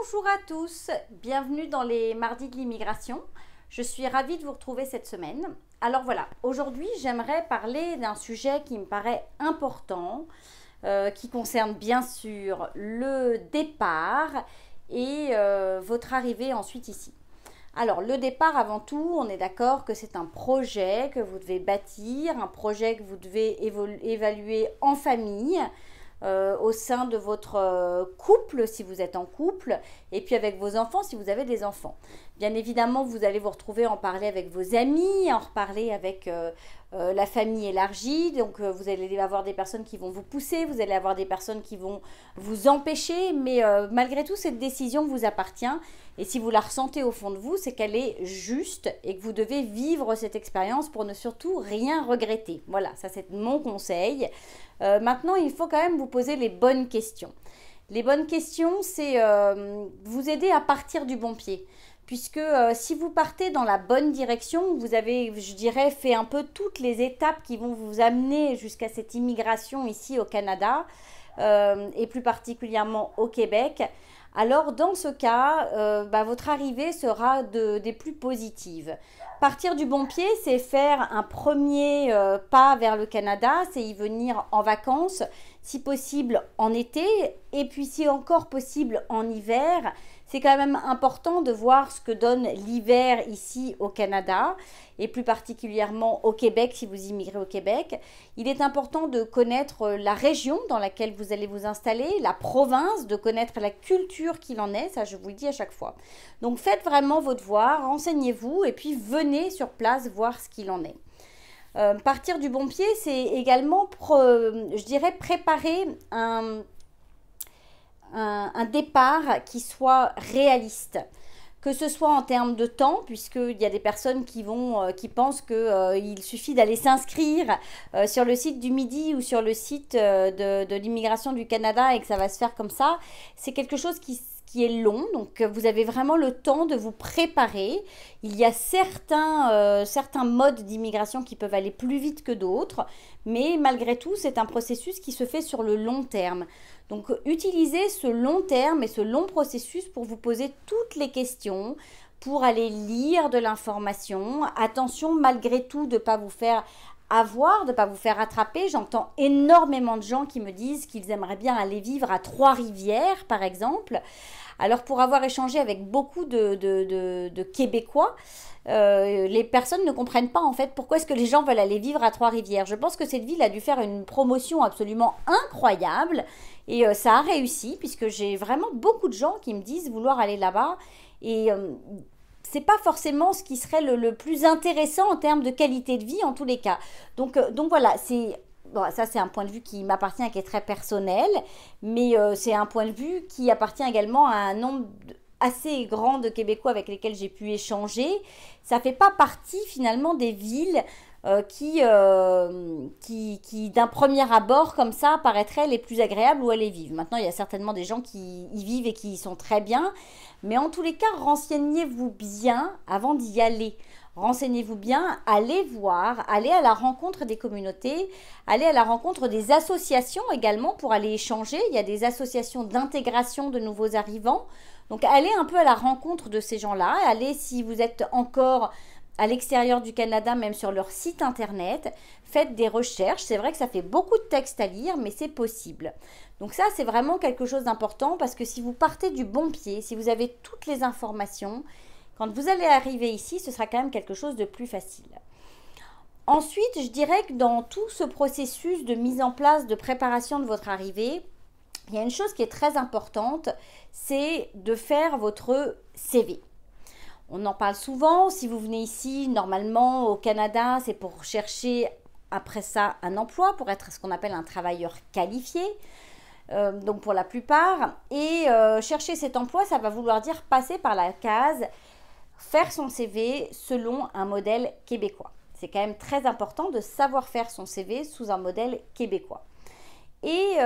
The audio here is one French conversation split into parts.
Bonjour à tous, bienvenue dans les mardis de l'immigration. Je suis ravie de vous retrouver cette semaine. Alors voilà, aujourd'hui j'aimerais parler d'un sujet qui me paraît important, qui concerne bien sûr le départ et votre arrivée ensuite ici. Alors le départ avant tout, on est d'accord que c'est un projet que vous devez bâtir, un projet que vous devez évaluer en famille, au sein de votre couple si vous êtes en couple et puis avec vos enfants si vous avez des enfants. Bien évidemment, vous allez vous retrouver à en parler avec vos amis, à en reparler avec la famille élargie. Donc vous allez avoir des personnes qui vont vous pousser, vous allez avoir des personnes qui vont vous empêcher, mais malgré tout, cette décision vous appartient. Et si vous la ressentez au fond de vous, c'est qu'elle est juste et que vous devez vivre cette expérience pour ne surtout rien regretter. Voilà, ça c'est mon conseil. Maintenant, il faut quand même vous poser les bonnes questions. Les bonnes questions, c'est vous aider à partir du bon pied. Puisque si vous partez dans la bonne direction, vous avez, je dirais, fait un peu toutes les étapes qui vont vous amener jusqu'à cette immigration ici au Canada, et plus particulièrement au Québec. Alors dans ce cas, votre arrivée sera des plus positives. Partir du bon pied, c'est faire un premier pas vers le Canada, c'est y venir en vacances, si possible en été, et puis si encore possible en hiver. C'est quand même important de voir ce que donne l'hiver ici au Canada et plus particulièrement au Québec si vous immigrez au Québec. Il est important de connaître la région dans laquelle vous allez vous installer, la province, de connaître la culture qu'il en est, ça je vous le dis à chaque fois. Donc faites vraiment vos devoirs, renseignez-vous et puis venez sur place voir ce qu'il en est. Partir du bon pied, c'est également, je dirais, préparer un départ qui soit réaliste, que ce soit en termes de temps, puisqu'il y a des personnes qui pensent qu'il suffit d'aller s'inscrire sur le site du Midi ou sur le site de l'immigration du Canada et que ça va se faire comme ça. C'est quelque chose qui est long, donc vous avez vraiment le temps de vous préparer. Il y a certains modes d'immigration qui peuvent aller plus vite que d'autres, mais malgré tout, c'est un processus qui se fait sur le long terme. Donc, utilisez ce long terme et ce long processus pour vous poser toutes les questions, pour aller lire de l'information. Attention, malgré tout, de ne pas vous faire avoir, de ne pas vous faire attraper. J'entends énormément de gens qui me disent qu'ils aimeraient bien aller vivre à Trois-Rivières, par exemple. Alors, pour avoir échangé avec beaucoup de Québécois, les personnes ne comprennent pas en fait pourquoi est-ce que les gens veulent aller vivre à Trois-Rivières. Je pense que cette ville a dû faire une promotion absolument incroyable et ça a réussi puisque j'ai vraiment beaucoup de gens qui me disent vouloir aller là-bas et c'est pas forcément ce qui serait le plus intéressant en termes de qualité de vie en tous les cas. Donc voilà, bon, ça c'est un point de vue qui m'appartient et qui est très personnel, mais c'est un point de vue qui appartient également à un nombre assez grand de Québécois avec lesquels j'ai pu échanger. Ça ne fait pas partie finalement des villes qui d'un premier abord comme ça paraîtraient les plus agréables où aller vivre. Maintenant, il y a certainement des gens qui y vivent et qui y sont très bien, mais en tous les cas, renseignez-vous bien avant d'y aller. Renseignez-vous bien, allez voir, allez à la rencontre des communautés, allez à la rencontre des associations également pour aller échanger. Il y a des associations d'intégration de nouveaux arrivants. Donc allez un peu à la rencontre de ces gens-là. Allez si vous êtes encore à l'extérieur du Canada, même sur leur site internet. Faites des recherches. C'est vrai que ça fait beaucoup de textes à lire, mais c'est possible. Donc ça, c'est vraiment quelque chose d'important parce que si vous partez du bon pied, si vous avez toutes les informations, quand vous allez arriver ici, ce sera quand même quelque chose de plus facile. Ensuite, je dirais que dans tout ce processus de mise en place, de préparation de votre arrivée, il y a une chose qui est très importante, c'est de faire votre CV. On en parle souvent, si vous venez ici, normalement au Canada, c'est pour chercher après ça un emploi, pour être ce qu'on appelle un travailleur qualifié. Donc pour la plupart, et chercher cet emploi, ça va vouloir dire passer par la case faire son CV selon un modèle québécois. C'est quand même très important de savoir faire son CV sous un modèle québécois. Et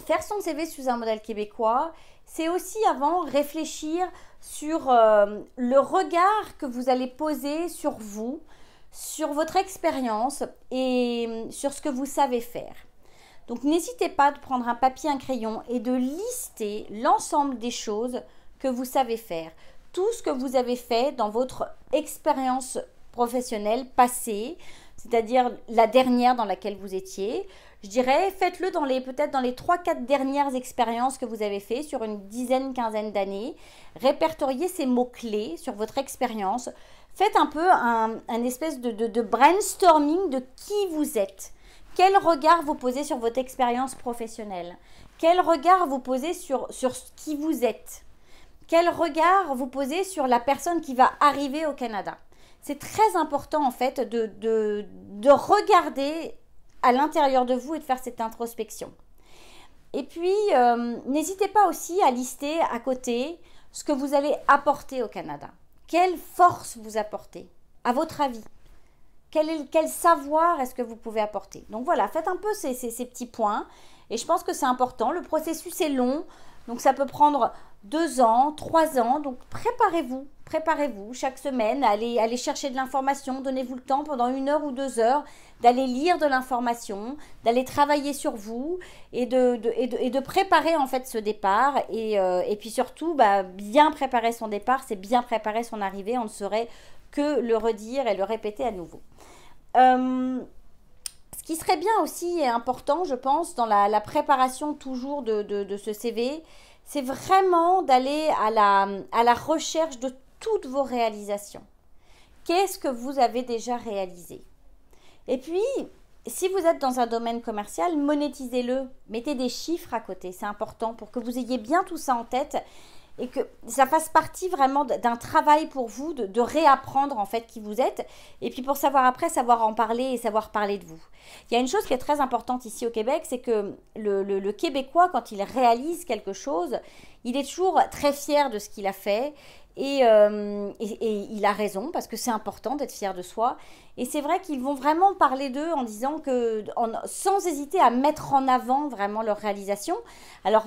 faire son CV sous un modèle québécois, c'est aussi avant réfléchir sur le regard que vous allez poser sur vous, sur votre expérience et sur ce que vous savez faire. Donc n'hésitez pas de prendre un papier, un crayon et de lister l'ensemble des choses que vous savez faire. Tout ce que vous avez fait dans votre expérience professionnelle passée, c'est-à-dire la dernière dans laquelle vous étiez. Je dirais, faites-le peut-être dans les 3-4 dernières expériences que vous avez fait sur une dizaine, quinzaine d'années. Répertoriez ces mots-clés sur votre expérience. Faites un peu un espèce de brainstorming de qui vous êtes. Quel regard vous posez sur votre expérience professionnelle? Quel regard vous posez sur qui vous êtes? Quel regard vous posez sur la personne qui va arriver au Canada? C'est très important en fait de regarder à l'intérieur de vous et de faire cette introspection. Et puis, n'hésitez pas aussi à lister à côté ce que vous allez apporter au Canada. Quelle force vous apportez, à votre avis? Quel savoir est-ce que vous pouvez apporter? Donc voilà, faites un peu ces petits points. Et je pense que c'est important. Le processus est long, donc ça peut prendre 2 ans, 3 ans. Donc préparez-vous chaque semaine, allez chercher de l'information, donnez-vous le temps pendant 1 heure ou 2 heures d'aller lire de l'information, d'aller travailler sur vous et de préparer en fait ce départ. Et puis surtout, bien préparer son départ, c'est bien préparer son arrivée. On ne saurait que le redire et le répéter à nouveau. Ce qui serait bien aussi et important, je pense, dans la préparation toujours de ce CV, c'est vraiment d'aller à la recherche de toutes vos réalisations. Qu'est-ce que vous avez déjà réalisé? Et puis, si vous êtes dans un domaine commercial, monétisez-le. Mettez des chiffres à côté, c'est important pour que vous ayez bien tout ça en tête et que ça fasse partie vraiment d'un travail pour vous de réapprendre en fait qui vous êtes et puis pour savoir en parler et savoir parler de vous. Il y a une chose qui est très importante ici au Québec, c'est que le Québécois, quand il réalise quelque chose, il est toujours très fier de ce qu'il a fait et il a raison parce que c'est important d'être fier de soi. Et c'est vrai qu'ils vont vraiment parler d'eux en disant sans hésiter à mettre en avant vraiment leur réalisation. Alors,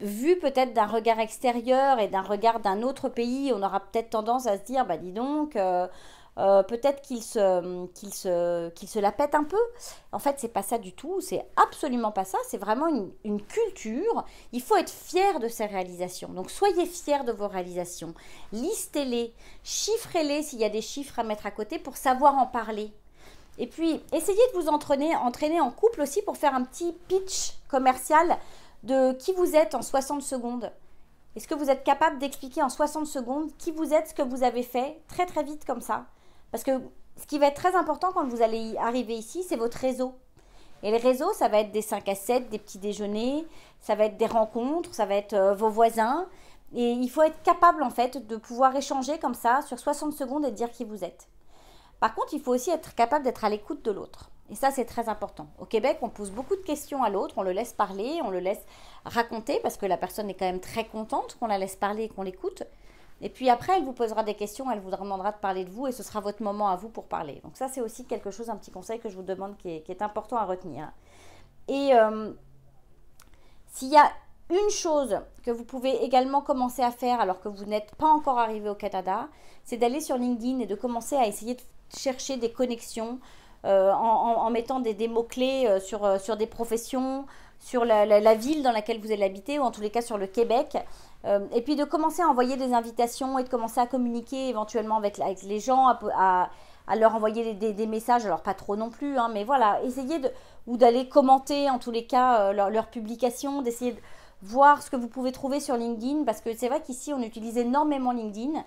vu peut-être d'un regard extérieur et d'un regard d'un autre pays, on aura peut-être tendance à se dire, dis donc, peut-être qu'il se la pète un peu. En fait, c'est pas ça du tout, c'est absolument pas ça, c'est vraiment une culture. Il faut être fier de ses réalisations. Donc, soyez fiers de vos réalisations. Listez-les, chiffrez-les s'il y a des chiffres à mettre à côté pour savoir en parler. Et puis, essayez de vous entraîner en couple aussi pour faire un petit pitch commercial de qui vous êtes en 60 secondes. Est-ce que vous êtes capable d'expliquer en 60 secondes qui vous êtes, ce que vous avez fait, très très vite comme ça? Parce que ce qui va être très important quand vous allez arriver ici, c'est votre réseau. Et les réseaux, ça va être des 5 à 7, des petits déjeuners, ça va être des rencontres, ça va être vos voisins. Et il faut être capable en fait de pouvoir échanger comme ça sur 60 secondes et dire qui vous êtes. Par contre, il faut aussi être capable d'être à l'écoute de l'autre. Et ça, c'est très important. Au Québec, on pose beaucoup de questions à l'autre, on le laisse parler, on le laisse raconter parce que la personne est quand même très contente qu'on la laisse parler et qu'on l'écoute. Et puis après, elle vous posera des questions, elle vous demandera de parler de vous et ce sera votre moment à vous pour parler. Donc ça, c'est aussi quelque chose, un petit conseil que je vous demande qui est important à retenir. Et s'il y a une chose que vous pouvez également commencer à faire alors que vous n'êtes pas encore arrivé au Canada, c'est d'aller sur LinkedIn et de commencer à essayer de chercher des connexions en mettant des mots-clés sur des professions, sur la ville dans laquelle vous allez habiter ou en tous les cas sur le Québec. Et puis de commencer à envoyer des invitations et de commencer à communiquer éventuellement avec les gens, à leur envoyer des messages, alors pas trop non plus, hein, mais voilà, essayez d'aller commenter en tous les cas leurs publications, d'essayer de voir ce que vous pouvez trouver sur LinkedIn, parce que c'est vrai qu'ici on utilise énormément LinkedIn,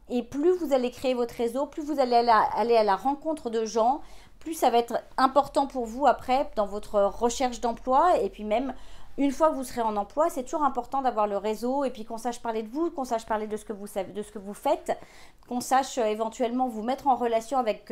et plus vous allez créer votre réseau, plus vous allez aller à la rencontre de gens, plus ça va être important pour vous après dans votre recherche d'emploi, et puis même une fois que vous serez en emploi, c'est toujours important d'avoir le réseau et puis qu'on sache parler de vous, qu'on sache parler de ce que vous savez, de ce que vous faites, qu'on sache éventuellement vous mettre en relation avec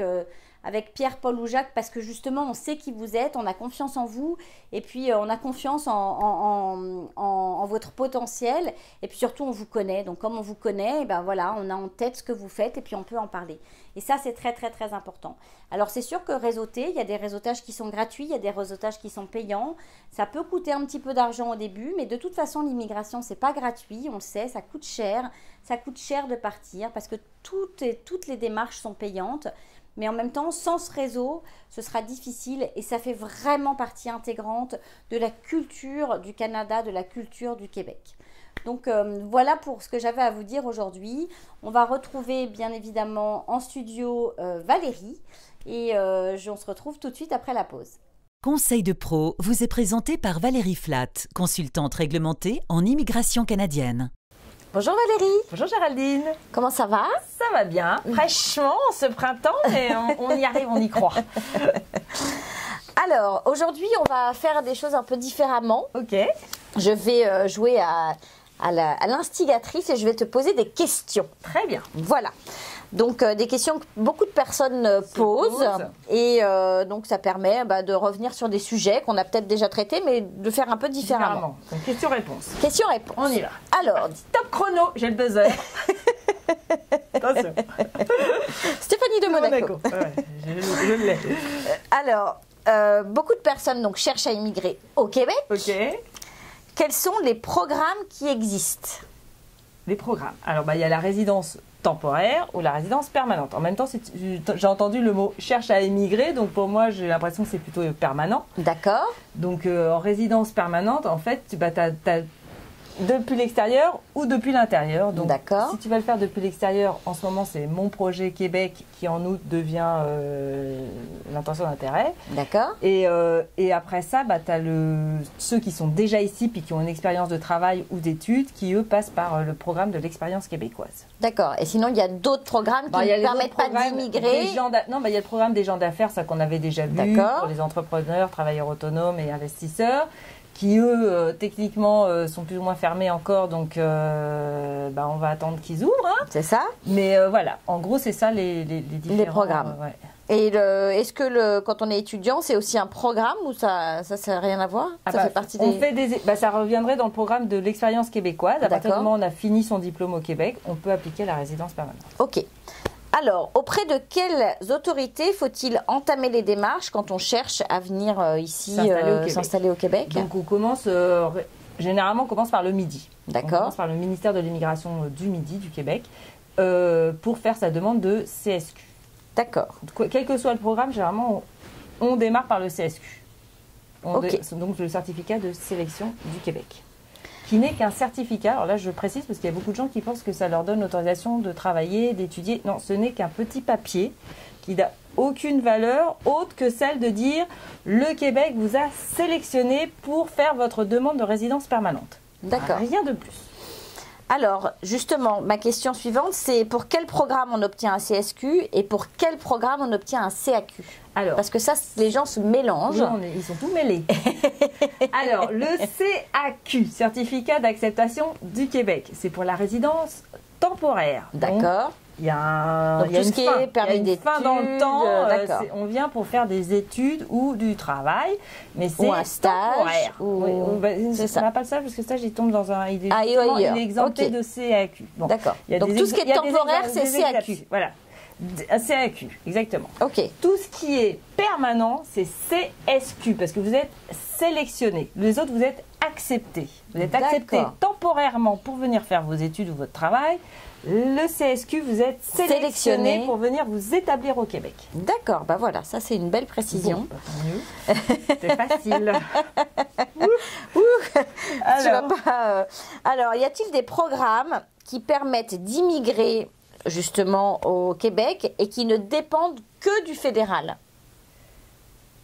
Pierre, Paul ou Jacques parce que justement on sait qui vous êtes, on a confiance en vous et puis on a confiance en votre potentiel et puis surtout on vous connaît. Donc comme on vous connaît, et ben voilà, on a en tête ce que vous faites et puis on peut en parler. Et ça c'est très très très important. Alors c'est sûr que réseauter, il y a des réseautages qui sont gratuits, il y a des réseautages qui sont payants. Ça peut coûter un petit peu d'argent au début, mais de toute façon l'immigration c'est pas gratuit, on le sait, ça coûte cher. Ça coûte cher de partir parce que toutes les démarches sont payantes. mais en même temps, sans ce réseau, ce sera difficile et ça fait vraiment partie intégrante de la culture du Canada, de la culture du Québec. Donc voilà pour ce que j'avais à vous dire aujourd'hui. On va retrouver bien évidemment en studio Valérie et on se retrouve tout de suite après la pause. Conseil de pro vous est présenté par Valérie Flatt, consultante réglementée en immigration canadienne. Bonjour Valérie. Bonjour Géraldine. Comment ça va? Ça va bien, fraîchement ce printemps, mais on y arrive, on y croit. Alors, aujourd'hui, on va faire des choses un peu différemment. Ok. Je vais jouer à l'instigatrice et je vais te poser des questions. Très bien. Voilà. Donc, des questions que beaucoup de personnes posent. Et donc, ça permet de revenir sur des sujets qu'on a peut-être déjà traités, mais de faire un peu différemment. Donc, question-réponse. Question-réponse. On y va. Alors, top chrono, j'ai le buzzer. Attention. Stéphanie de Monaco. Ouais, je l'ai. Alors, beaucoup de personnes donc, cherchent à immigrer au Québec. Ok. Quels sont les programmes qui existent? Les programmes. Alors, il y a la résidence temporaire ou la résidence permanente. En même temps, j'ai entendu le mot cherche à émigrer, donc pour moi, j'ai l'impression que c'est plutôt permanent. D'accord. Donc, en résidence permanente, en fait, tu as depuis l'extérieur ou depuis l'intérieur. Donc, si tu vas le faire depuis l'extérieur, en ce moment, c'est Mon Projet Québec qui, en août, devient l'intention d'intérêt. D'accord. Et après ça, tu as ceux qui sont déjà ici puis qui ont une expérience de travail ou d'études qui, eux, passent par le programme de l'expérience québécoise. D'accord. Et sinon, il y a d'autres programmes qui ne permettent pas d'immigrer? Non, il y a le programme des gens d'affaires, ça qu'on avait déjà vu, pour les entrepreneurs, travailleurs autonomes et investisseurs, qui eux, techniquement, sont plus ou moins fermés encore, donc on va attendre qu'ils ouvrent. Hein. C'est ça. Mais voilà, en gros, c'est ça les différents programmes. Ouais. Et est-ce que quand on est étudiant, c'est aussi un programme ou ça n'a rien à voir? Ça fait partie ça reviendrait dans le programme de l'expérience québécoise. À partir du moment où on a fini son diplôme au Québec, on peut appliquer la résidence permanente. Ok. Alors, auprès de quelles autorités faut-il entamer les démarches quand on cherche à venir ici s'installer au Québec? Donc, on commence, généralement, on commence par le Midi. D'accord. On commence par le ministère de l'immigration du Midi, du Québec, pour faire sa demande de CSQ. D'accord. Quel que soit le programme, généralement, on démarre par le CSQ. Ok. Donc, le certificat de sélection du Québec. Qui n'est qu'un certificat. Alors là, je précise parce qu'il y a beaucoup de gens qui pensent que ça leur donne l'autorisation de travailler, d'étudier. Non, ce n'est qu'un petit papier qui n'a aucune valeur autre que celle de dire le Québec vous a sélectionné pour faire votre demande de résidence permanente. D'accord. Rien de plus. Alors, justement, ma question suivante, c'est pour quel programme on obtient un CSQ et pour quel programme on obtient un CAQ? Alors, parce que ça, les gens se mélangent. Non, ils sont tous mêlés. Alors, le CAQ, Certificat d'acceptation du Québec, c'est pour la résidence temporaire. D'accord. Il y a, donc, tout ce qui est permis d'études, fin dans le temps. On vient pour faire des études ou du travail, mais c'est un stage temporaire. C'est ça. On n'a pas le stage parce que stage il tombe dans un. Il est exempté de CAQ. Bon. D'accord. Donc tout ce qui est temporaire, c'est CAQ. Voilà. Un CAQ, exactement. Ok. Tout ce qui est permanent, c'est CSQ parce que vous êtes sélectionné. Les autres, vous êtes acceptés. Vous êtes acceptés temporairement pour venir faire vos études ou votre travail. Le CSQ, vous êtes sélectionné pour venir vous établir au Québec. D'accord, voilà, ça c'est une belle précision. Bon, tant mieux. C'est facile. Alors, y a-t-il des programmes qui permettent d'immigrer justement au Québec et qui ne dépendent que du fédéral?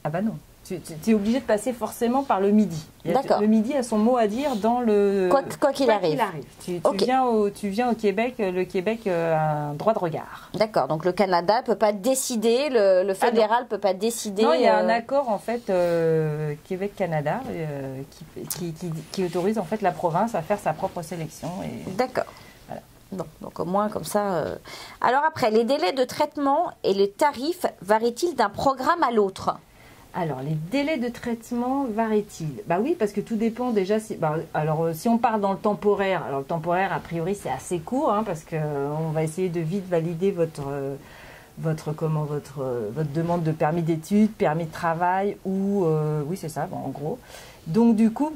Ah non. Tu es obligé de passer forcément par le Midi. D'accord. Le Midi a son mot à dire dans le... Quoi qu'il arrive. Tu viens au Québec, le Québec a un droit de regard. D'accord, donc le Canada ne peut pas décider, le fédéral ne peut pas décider... Non, il y a un accord en fait Québec-Canada qui autorise en fait la province à faire sa propre sélection. D'accord. Voilà. Bon, donc au moins comme ça... Alors après, les délais de traitement et les tarifs varient-ils d'un programme à l'autre? Alors, les délais de traitement varient-ils? Oui, parce que tout dépend déjà. Si on part dans le temporaire, alors le temporaire, a priori, c'est assez court, parce qu'on va essayer de vite valider votre demande de permis d'études, permis de travail, ou oui, c'est ça, en gros. Donc du coup,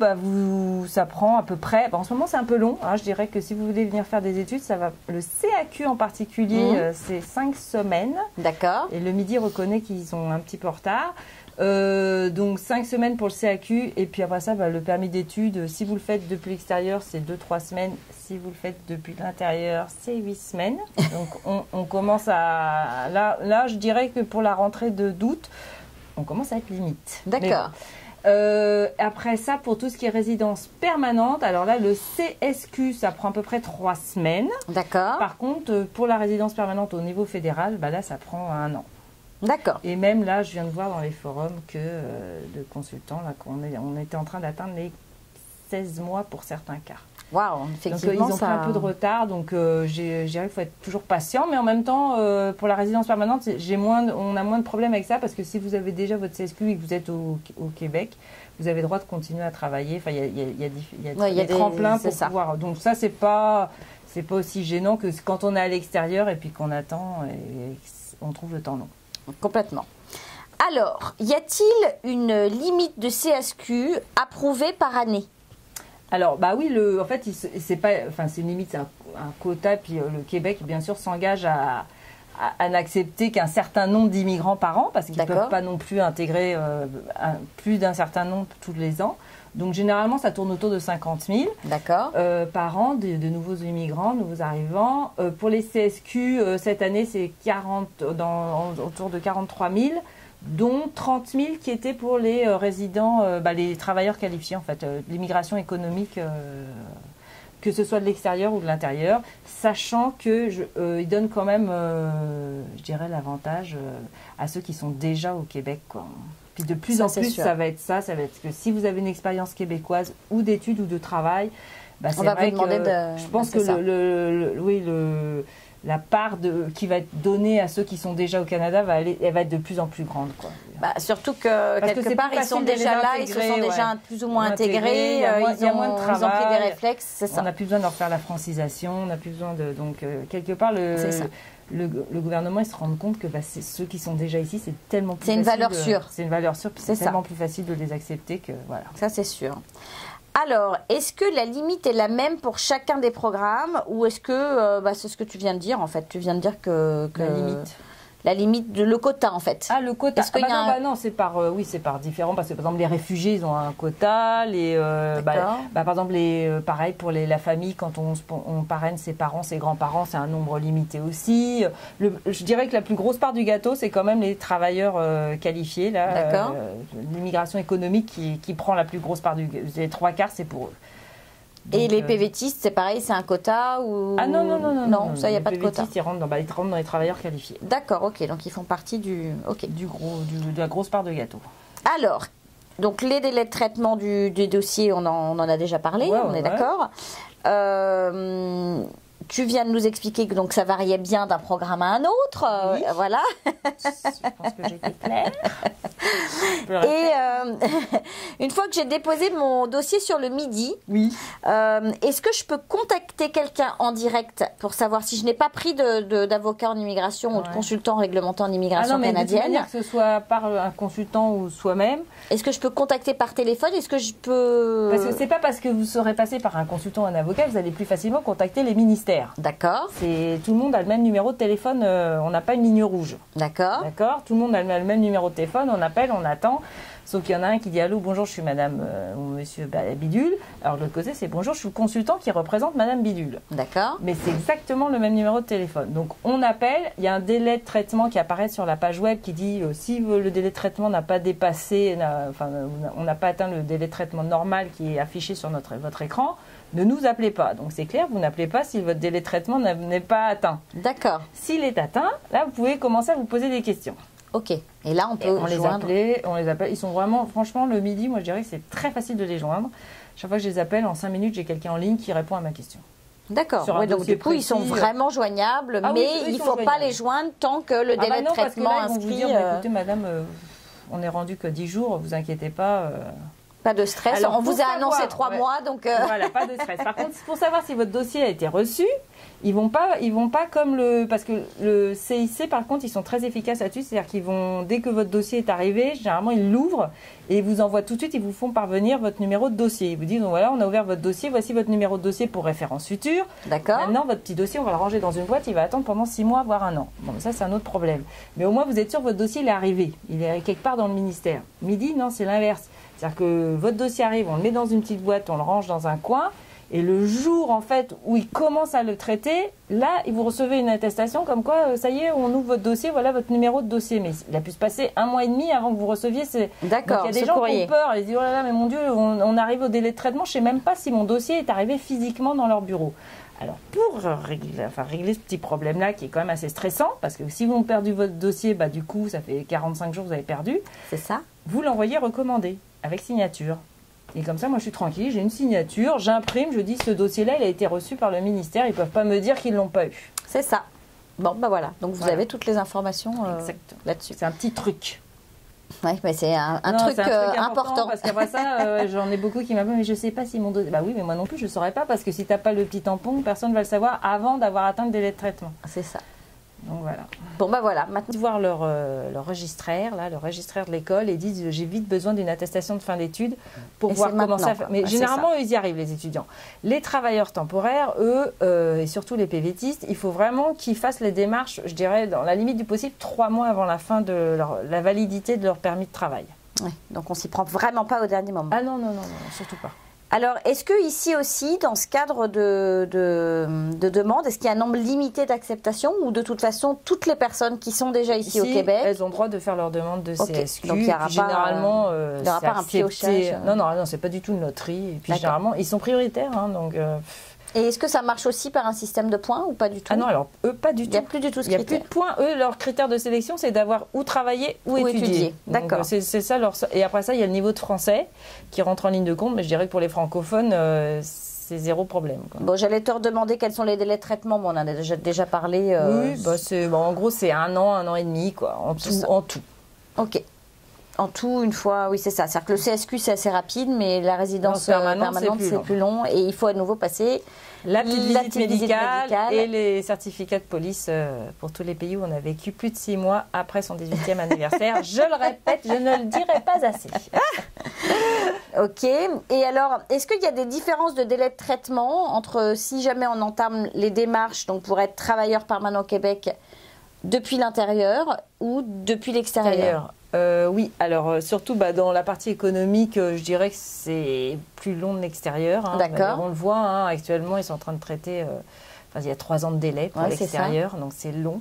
ça prend à peu près, en ce moment c'est un peu long, hein, je dirais que si vous voulez venir faire des études, le CAQ en particulier, c'est 5 semaines. D'accord. Et le Midi reconnaît qu'ils sont un petit peu en retard. Donc 5 semaines pour le CAQ, et puis après ça, le permis d'études, si vous le faites depuis l'extérieur, c'est 2-3 semaines. Si vous le faites depuis l'intérieur, c'est 8 semaines. Donc on commence à... Là, je dirais que pour la rentrée d'août, on commence à être limite. D'accord. Après ça, pour tout ce qui est résidence permanente, alors là, le CSQ, ça prend à peu près 3 semaines. D'accord. Par contre, pour la résidence permanente au niveau fédéral, là, ça prend 1 an. D'accord. Et même là, je viens de voir dans les forums que le consultant, là, on était en train d'atteindre les 16 mois pour certains cas. Waouh, effectivement. Donc, ils ont pris un peu de retard, donc je dirais qu'il faut être toujours patient. Mais en même temps, pour la résidence permanente, on a moins de problèmes avec ça, parce que si vous avez déjà votre CSQ et que vous êtes au Québec, vous avez le droit de continuer à travailler. Enfin, il y a des tremplins pour pouvoir. Donc ça, c'est pas aussi gênant que quand on est à l'extérieur et puis qu'on attend et on trouve le temps long. Complètement. Alors, y a-t-il une limite de CSQ approuvée par année? Alors, oui, en fait, c'est une limite, c'est un quota, puis le Québec, bien sûr, s'engage à n'accepter qu'un certain nombre d'immigrants par an, parce qu'ils ne peuvent pas non plus intégrer plus d'un certain nombre tous les ans. Donc, généralement, ça tourne autour de 50 000 par an de nouveaux immigrants, nouveaux arrivants. Pour les CSQ, cette année, c'est autour de 43 000, dont 30 000 qui étaient pour les résidents, les travailleurs qualifiés, en fait, l'immigration économique, que ce soit de l'extérieur ou de l'intérieur, sachant qu'ils donnent quand même, je dirais, l'avantage à ceux qui sont déjà au Québec, quoi. Puis de plus en plus, ça va être que si vous avez une expérience québécoise ou d'études ou de travail, c'est vrai que je pense que la part qui va être donnée à ceux qui sont déjà au Canada, elle va être de plus en plus grande, quoi. Surtout que quelque part, ils sont déjà là, ils se sont déjà plus ou moins intégrés, ils ont pris des réflexes, c'est ça. On n'a plus besoin de leur faire la francisation, on n'a plus besoin de... Donc, quelque part, le gouvernement, il se rend compte que ceux qui sont déjà ici, c'est tellement plus facile. C'est une valeur sûre. C'est une valeur sûre, puis c'est tellement plus facile de les accepter que voilà. Ça, c'est sûr. Alors, est-ce que la limite est la même pour chacun des programmes, ou est-ce que c'est ce que tu viens de dire en fait? Tu viens de dire que la limite de le quota en fait. Ah, le quota. Non, c'est par différents, parce que par exemple les réfugiés, ils ont un quota, par exemple pareil pour la famille, quand on parraine ses parents, ses grands-parents, c'est un nombre limité aussi. Je dirais que la plus grosse part du gâteau, c'est quand même les travailleurs qualifiés là. L'immigration économique qui prend la plus grosse part les 3/4, c'est pour eux. Donc, et les PVTistes, c'est pareil, c'est un quota ou... Ah non, ça, il n'y a pas de quota. Les PVTistes, ils rentrent dans les travailleurs qualifiés. D'accord, ok, donc ils font partie de la grosse part de gâteau. Alors, donc les délais de traitement des dossiers, on en a déjà parlé, on est d'accord. Tu viens de nous expliquer que donc ça variait bien d'un programme à un autre, oui. Voilà. Je pense que j'ai été claire. Et une fois que j'ai déposé mon dossier sur le Midi, est-ce que je peux contacter quelqu'un en direct pour savoir si je n'ai pas pris d'avocat en immigration ou de consultant réglementé en immigration canadienne? De que ce soit par un consultant ou soi-même. Est-ce que je peux contacter par téléphone? Est-ce que je peux... Parce que c'est pas parce que vous serez passé par un consultant ou un avocat que vous allez plus facilement contacter les ministères. D'accord. Tout le monde a le même numéro de téléphone, on n'a pas une ligne rouge. D'accord. Tout le monde a le même numéro de téléphone, on appelle, on attend. Sauf qu'il y en a un qui dit allô, bonjour, je suis madame ou monsieur Bidule. Alors de l'autre côté, c'est bonjour, je suis le consultant qui représente madame Bidule. D'accord. Mais c'est exactement le même numéro de téléphone. Donc on appelle, il y a un délai de traitement qui apparaît sur la page web qui dit si le délai de traitement n'a pas dépassé, on n'a pas atteint le délai de traitement normal qui est affiché sur votre écran, ne nous appelez pas. Donc c'est clair, vous n'appelez pas si votre délai de traitement n'est pas atteint. D'accord. S'il est atteint, là vous pouvez commencer à vous poser des questions. Ok. Et là on peut les appelle. Ils sont vraiment, franchement, le Midi, moi je dirais que c'est très facile de les joindre. Chaque fois que je les appelle, en 5 minutes, j'ai quelqu'un en ligne qui répond à ma question. D'accord. Donc du coup, ils sont vraiment joignables, mais il ne faut pas les joindre tant que le délai de traitement inscrit... Ils vont vous dire, écoutez madame, on est rendu que 10 jours, vous inquiétez pas... Pas de stress. Alors, on vous a annoncé savoir, 3 mois, donc... Voilà, pas de stress. Par contre, pour savoir si votre dossier a été reçu, ils vont pas comme parce que le CIC, par contre, ils sont très efficaces là-dessus. C'est-à-dire qu'ils vont, dès que votre dossier est arrivé, généralement, ils l'ouvrent et ils vous envoient tout de suite, ils vous font parvenir votre numéro de dossier. Ils vous disent, donc voilà, on a ouvert votre dossier, voici votre numéro de dossier pour référence future. D'accord. Maintenant, votre petit dossier, on va le ranger dans une boîte, il va attendre pendant 6 mois, voire 1 an. Bon, ça, c'est un autre problème. Mais au moins, vous êtes sûr que votre dossier, il est arrivé. Il est quelque part dans le ministère. Midi, non, c'est l'inverse. C'est-à-dire que votre dossier arrive, on le met dans une petite boîte, on le range dans un coin, et le jour en fait où il commence à le traiter, là, vous recevez une attestation comme quoi, ça y est, on ouvre votre dossier, voilà votre numéro de dossier. Mais il a pu se passer 1 mois et demi avant que vous receviez. D'accord. Donc, il y a des gens qui ont peur, ils disent, oh là là, mais mon Dieu, on arrive au délai de traitement, je ne sais même pas si mon dossier est arrivé physiquement dans leur bureau. Alors, pour régler ce petit problème-là, qui est quand même assez stressant, parce que si vous avez perdu votre dossier, bah, du coup, ça fait 45 jours que vous avez perdu. C'est ça. Vous l'envoyez recommandé, avec signature. Et comme ça, moi, je suis tranquille, j'ai une signature, j'imprime, je dis, ce dossier-là, il a été reçu par le ministère, ils ne peuvent pas me dire qu'ils ne l'ont pas eu. C'est ça. Bon, bah voilà. Donc, vous avez toutes les informations là-dessus. C'est un petit truc. Oui, mais c'est un truc important. Parce qu'après ça, j'en ai beaucoup qui m'appellent, mais je ne sais pas si mon dossier... Bah oui, mais moi non plus, je ne saurais pas, parce que si tu n'as pas le petit tampon, personne ne va le savoir avant d'avoir atteint le délai de traitement. C'est ça. Donc voilà. Bon, bah voilà. Maintenant, Voir leur registraire, là, le registraire de l'école, et disent, j'ai vite besoin d'une attestation de fin d'études pour voir comment ça fait. Mais généralement, eux, ils y arrivent, les étudiants. Les travailleurs temporaires, eux, et surtout les PVTistes, il faut vraiment qu'ils fassent les démarches, je dirais, dans la limite du possible, 3 mois avant la fin de la validité de leur permis de travail. Oui, donc on s'y prend vraiment pas au dernier moment. Ah non, surtout pas. Alors, est-ce que ici aussi, dans ce cadre de demande, est-ce qu'il y a un nombre limité d'acceptation ou de toute façon, toutes les personnes qui sont déjà ici au Québec, elles ont droit de faire leur demande de CSQ. Donc, il n'y aura généralement, pas un piochage. Non, c'est pas du tout une loterie. Et puis généralement, ils sont prioritaires. Donc, Et est-ce que ça marche aussi par un système de points ou pas du tout? Ah non, alors eux, pas du tout. Il n'y a plus du tout ce critère. critère. Il n'y a plus de points. Eux, leur critère de sélection, c'est d'avoir ou travaillé ou étudié. D'accord. C'est ça leur... Et après ça, il y a le niveau de français qui rentre en ligne de compte. Mais je dirais que pour les francophones, c'est 0 problème. Quoi. Bon, j'allais te redemander quels sont les délais de traitement. Bon, on en a déjà parlé. Oui, en gros, c'est 1 an et demi, quoi, en tout. Ok. En tout, une fois, oui, c'est ça. C'est-à-dire que le CSQ, c'est assez rapide, mais la résidence permanente, c'est plus long. Et il faut à nouveau passer la petite visite médicale et les certificats de police pour tous les pays où on a vécu plus de 6 mois après son 18e anniversaire. Je le répète, je ne le dirai pas assez. Ok. Et alors, est-ce qu'il y a des différences de délai de traitement entre si jamais on entame les démarches, donc pour être travailleur permanent au Québec, depuis l'intérieur ou depuis l'extérieur? Oui, alors surtout dans la partie économique, je dirais que c'est plus long de l'extérieur. Hein. D'accord. On le voit, hein, actuellement, ils sont en train de traiter, il y a 3 ans de délai pour l'extérieur, donc c'est long.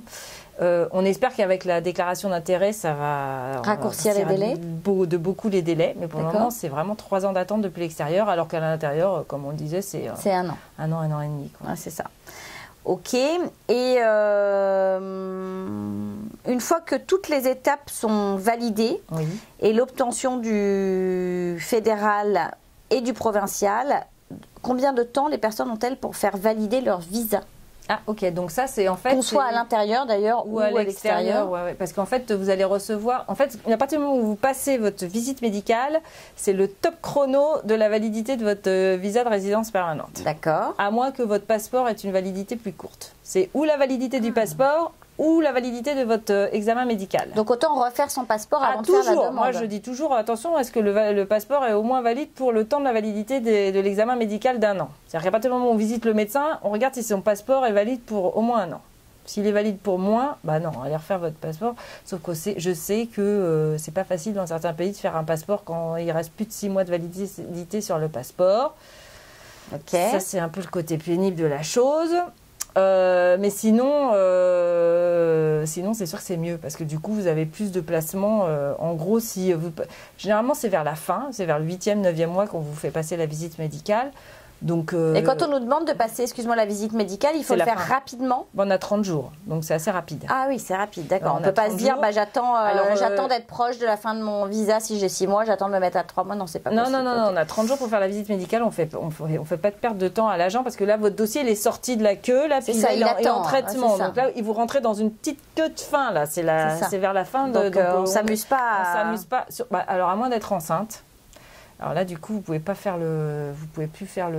On espère qu'avec la déclaration d'intérêt, ça va raccourcir les délais de beaucoup les délais, mais pour le moment, c'est vraiment 3 ans d'attente depuis l'extérieur, alors qu'à l'intérieur, comme on le disait, c'est 1 an. 1 an et demi. Quoi. Ouais, c'est ça. Ok. Et une fois que toutes les étapes sont validées et l'obtention du fédéral et du provincial, combien de temps les personnes ont-elles pour faire valider leur visa? Ah, ok. Donc ça, c'est en fait... Qu'on soit à l'intérieur d'ailleurs ou à l'extérieur. Ouais. Parce qu'en fait, vous allez recevoir... En fait, à partir du moment où vous passez votre visite médicale, c'est le top chrono de la validité de votre visa de résidence permanente. D'accord. À moins que votre passeport ait une validité plus courte. C'est ou la validité du passeport ou la validité de votre examen médical. Donc autant refaire son passeport avant de faire la demande. Moi, je dis toujours, attention, est-ce que le passeport est au moins valide pour le temps de la validité de l'examen médical d'1 an? C'est-à-dire qu'à partir du moment où on visite le médecin, on regarde si son passeport est valide pour au moins 1 an. S'il est valide pour moins, non, allez refaire votre passeport. Sauf que je sais que c'est pas facile dans certains pays de faire un passeport quand il reste plus de 6 mois de validité sur le passeport. Okay. Ça, c'est un peu le côté pénible de la chose. Mais sinon, c'est sûr que c'est mieux parce que du coup, vous avez plus de placements. En gros, généralement, c'est vers la fin, c'est vers le 8e, 9e mois qu'on vous fait passer la visite médicale. Donc, et quand on nous demande de passer, excuse-moi, la visite médicale, il faut le faire rapidement? On a 30 jours, donc c'est assez rapide. Ah oui, c'est rapide, d'accord. On ne peut pas se dire, j'attends d'être proche de la fin de mon visa. Si j'ai 6 mois, j'attends de me mettre à 3 mois. Non, c'est pas possible. Non, on a 30 jours pour faire la visite médicale. On fait pas de perte de temps à l'agent parce que là, votre dossier, il est sorti de la queue. Là, puis ça, il est en traitement. Donc là, il vous rentrez dans une petite queue de fin. Là, c'est vers la fin. Donc on ne s'amuse pas. On s'amuse pas. Alors, à moins d'être enceinte. Alors là, du coup, vous pouvez plus faire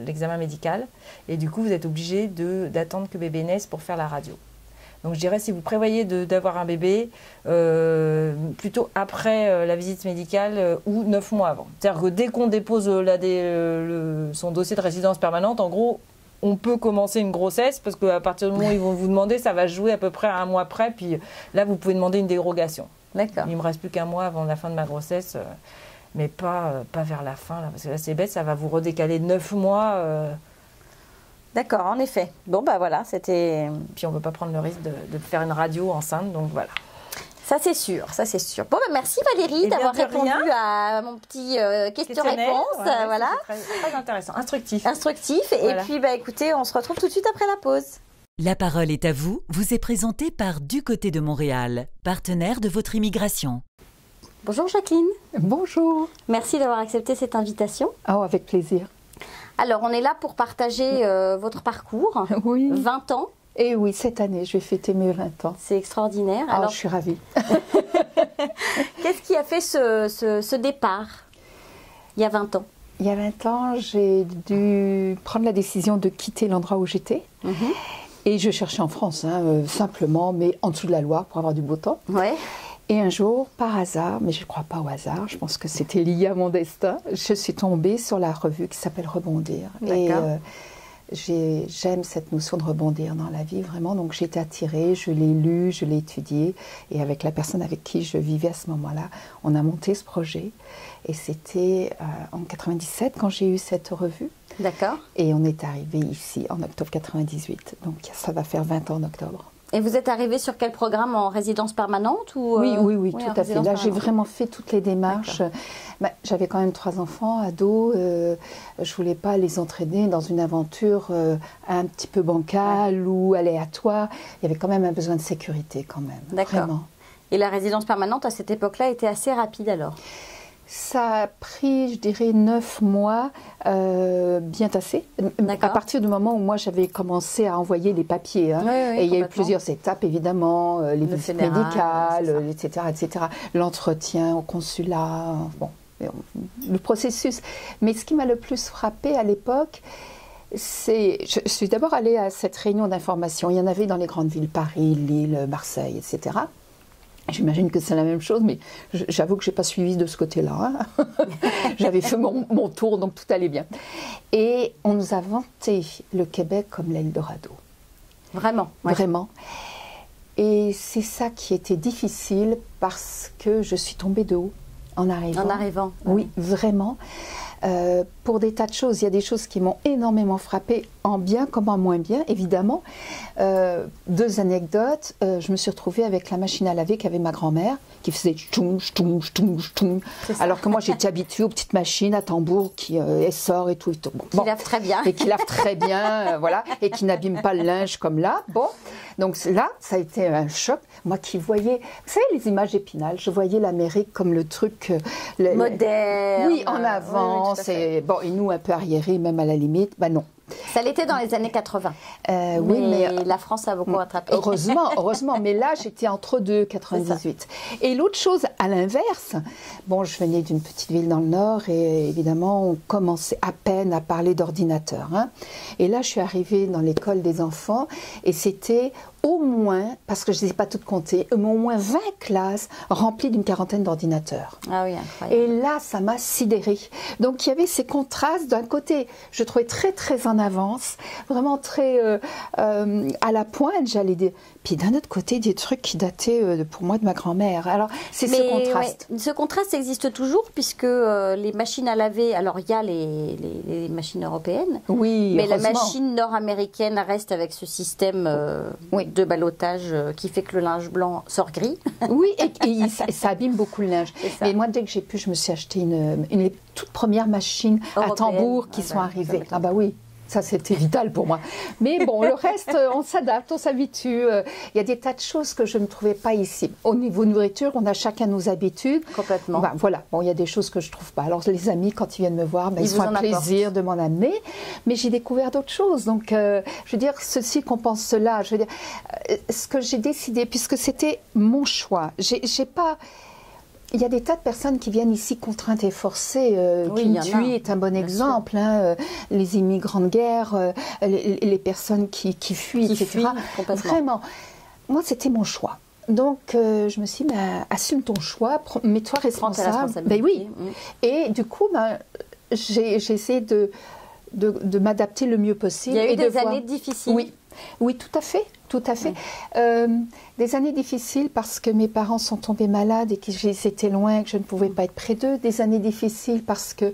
l'examen médical. Et du coup, vous êtes obligé d'attendre que bébé naisse pour faire la radio. Donc je dirais, si vous prévoyez d'avoir un bébé, plutôt après la visite médicale ou 9 mois avant. C'est-à-dire que dès qu'on dépose son dossier de résidence permanente, en gros, on peut commencer une grossesse parce qu'à partir du moment où ils vont vous demander, ça va jouer à peu près à 1 mois près. Puis là, vous pouvez demander une dérogation. D'accord. Il ne me reste plus qu'1 mois avant la fin de ma grossesse, mais pas vers la fin. Là, parce que là, c'est bête, ça va vous redécaler 9 mois. D'accord, en effet. Bon, bah voilà, c'était... Puis on ne veut pas prendre le risque de faire une radio enceinte, donc voilà. Ça, c'est sûr, ça, c'est sûr. Bon, bah, merci Valérie d'avoir répondu à mon petit question-réponse. Ouais, voilà. Très, très intéressant, instructif. Instructif. Voilà. Et puis, bah, écoutez, on se retrouve tout de suite après la pause. La parole est à vous, vous est présentée par Du Côté de Montréal, partenaire de votre immigration. Bonjour Jacqueline. Bonjour. Merci d'avoir accepté cette invitation. Oh, avec plaisir. Alors, on est là pour partager votre parcours. Oui. 20 ans. Et oui, cette année, je vais fêter mes 20 ans. C'est extraordinaire. Alors, je suis ravie. Qu'est-ce qui a fait ce départ il y a 20 ans? Il y a 20 ans, j'ai dû prendre la décision de quitter l'endroit où j'étais. Et je cherchais en France, simplement, mais en dessous de la Loire pour avoir du beau temps. Ouais. Et un jour, par hasard, mais je ne crois pas au hasard, je pense que c'était lié à mon destin, je suis tombée sur la revue qui s'appelle Rebondir. Et j'aime cette notion de rebondir dans la vie, vraiment. Donc j'ai été attirée, je l'ai lu, je l'ai étudié. Et avec la personne avec qui je vivais à ce moment-là, on a monté ce projet. Et c'était en 97 quand j'ai eu cette revue. D'accord. Et on est arrivé ici en octobre 98. Donc ça va faire 20 ans en octobre. Et vous êtes arrivé sur quel programme, en résidence permanente ou Oui, tout à fait. Là, j'ai vraiment fait toutes les démarches. J'avais quand même 3 enfants, ados. Je voulais pas les entraîner dans une aventure un petit peu bancale ou aléatoire. Il y avait quand même un besoin de sécurité quand même. D'accord. Et la résidence permanente, à cette époque-là, était assez rapide alors? Ça a pris, je dirais, 9 mois, bien tassé. À partir du moment où moi j'avais commencé à envoyer les papiers. Et il y a eu plusieurs étapes, évidemment, les visites médicales, etc., etc. L'entretien au consulat, bon, le processus. Mais ce qui m'a le plus frappé à l'époque, je suis d'abord allée à cette réunion d'information. Il y en avait dans les grandes villes, Paris, Lille, Marseille, etc. J'imagine que c'est la même chose, mais j'avoue que je n'ai pas suivi de ce côté-là. J'avais fait mon tour, donc tout allait bien. Et on nous a vanté le Québec comme l'Eldorado. Vraiment? Vraiment. Et c'est ça qui était difficile parce que je suis tombée de haut en arrivant. En arrivant? Oui, vraiment. Pour des tas de choses, il y a des choses qui m'ont énormément frappée, en bien comme en moins bien, évidemment. 2 anecdotes. Je me suis retrouvée avec la machine à laver qu'avait ma grand-mère, qui faisait ch'toum, ch'toum, ch'toum, ch'toum. Alors que moi, j'étais habituée aux petites machines à tambour qui essorent et tout. Et tout. Bon. Qui lavent très bien. Et qui lavent très bien, voilà. Et qui n'abîment pas le linge comme là. Bon. Donc là, ça a été un choc. Moi qui voyais, vous savez, les images d'Épinal, je voyais l'Amérique comme le truc... moderne. Oui, en avant. Oui, bon, et nous, un peu arriérés, même à la limite. Ben non. Ça l'était dans les années 80. Oui, mais la France a beaucoup rattrapé. Heureusement. Mais là, j'étais entre deux, 98. Et l'autre chose, à l'inverse, bon, je venais d'une petite ville dans le Nord et évidemment, on commençait à peine à parler d'ordinateur. Et là, je suis arrivée dans l'école des enfants et c'était au moins, parce que je ne les ai pas toutes comptées, au moins 20 classes remplies d'une quarantaine d'ordinateurs. Ah oui, incroyable. Et là, ça m'a sidérée. Donc, il y avait ces contrastes. D'un côté, je trouvais très, très en avance, vraiment très à la pointe, j'allais dire. Puis d'un autre côté, des trucs qui dataient pour moi de ma grand-mère. Alors, c'est ce contraste. Ouais, ce contraste existe toujours puisque les machines à laver, alors il y a les machines européennes, oui, mais la machine nord-américaine reste avec ce système de ballottage qui fait que le linge blanc sort gris. Oui, et ça abîme beaucoup le linge. Mais moi, dès que j'ai pu, je me suis acheté une toute première machine à tambour qui sont arrivées. Ah bah oui. Ça, c'était vital pour moi. Mais bon, le reste, on s'adapte, on s'habitue. Il y a des tas de choses que je ne trouvais pas ici. Au niveau nourriture, on a chacun nos habitudes. Complètement. Ben, voilà. Bon, il y a des choses que je ne trouve pas. Alors, les amis, quand ils viennent me voir, ils font un plaisir de m'en amener. Mais j'ai découvert d'autres choses. Donc, je veux dire, ceci compense cela. Je veux dire, ce que j'ai décidé, puisque c'était mon choix, j'ai pas... il y a des tas de personnes qui viennent ici contraintes et forcées. Oui, Kim Thuy est un bon exemple. Hein, les immigrants de guerre, les personnes qui fuient, etc. Vraiment, moi, c'était mon choix. Donc, je me suis dit, assume ton choix, mets-toi responsable. Ben oui. Et du coup, j'ai essayé de m'adapter le mieux possible. Il y a eu des années difficiles. Oui. Oui, tout à fait, tout à fait. Des années difficiles parce que mes parents sont tombés malades et que j'étais loin, que je ne pouvais pas être près d'eux. Des années difficiles parce que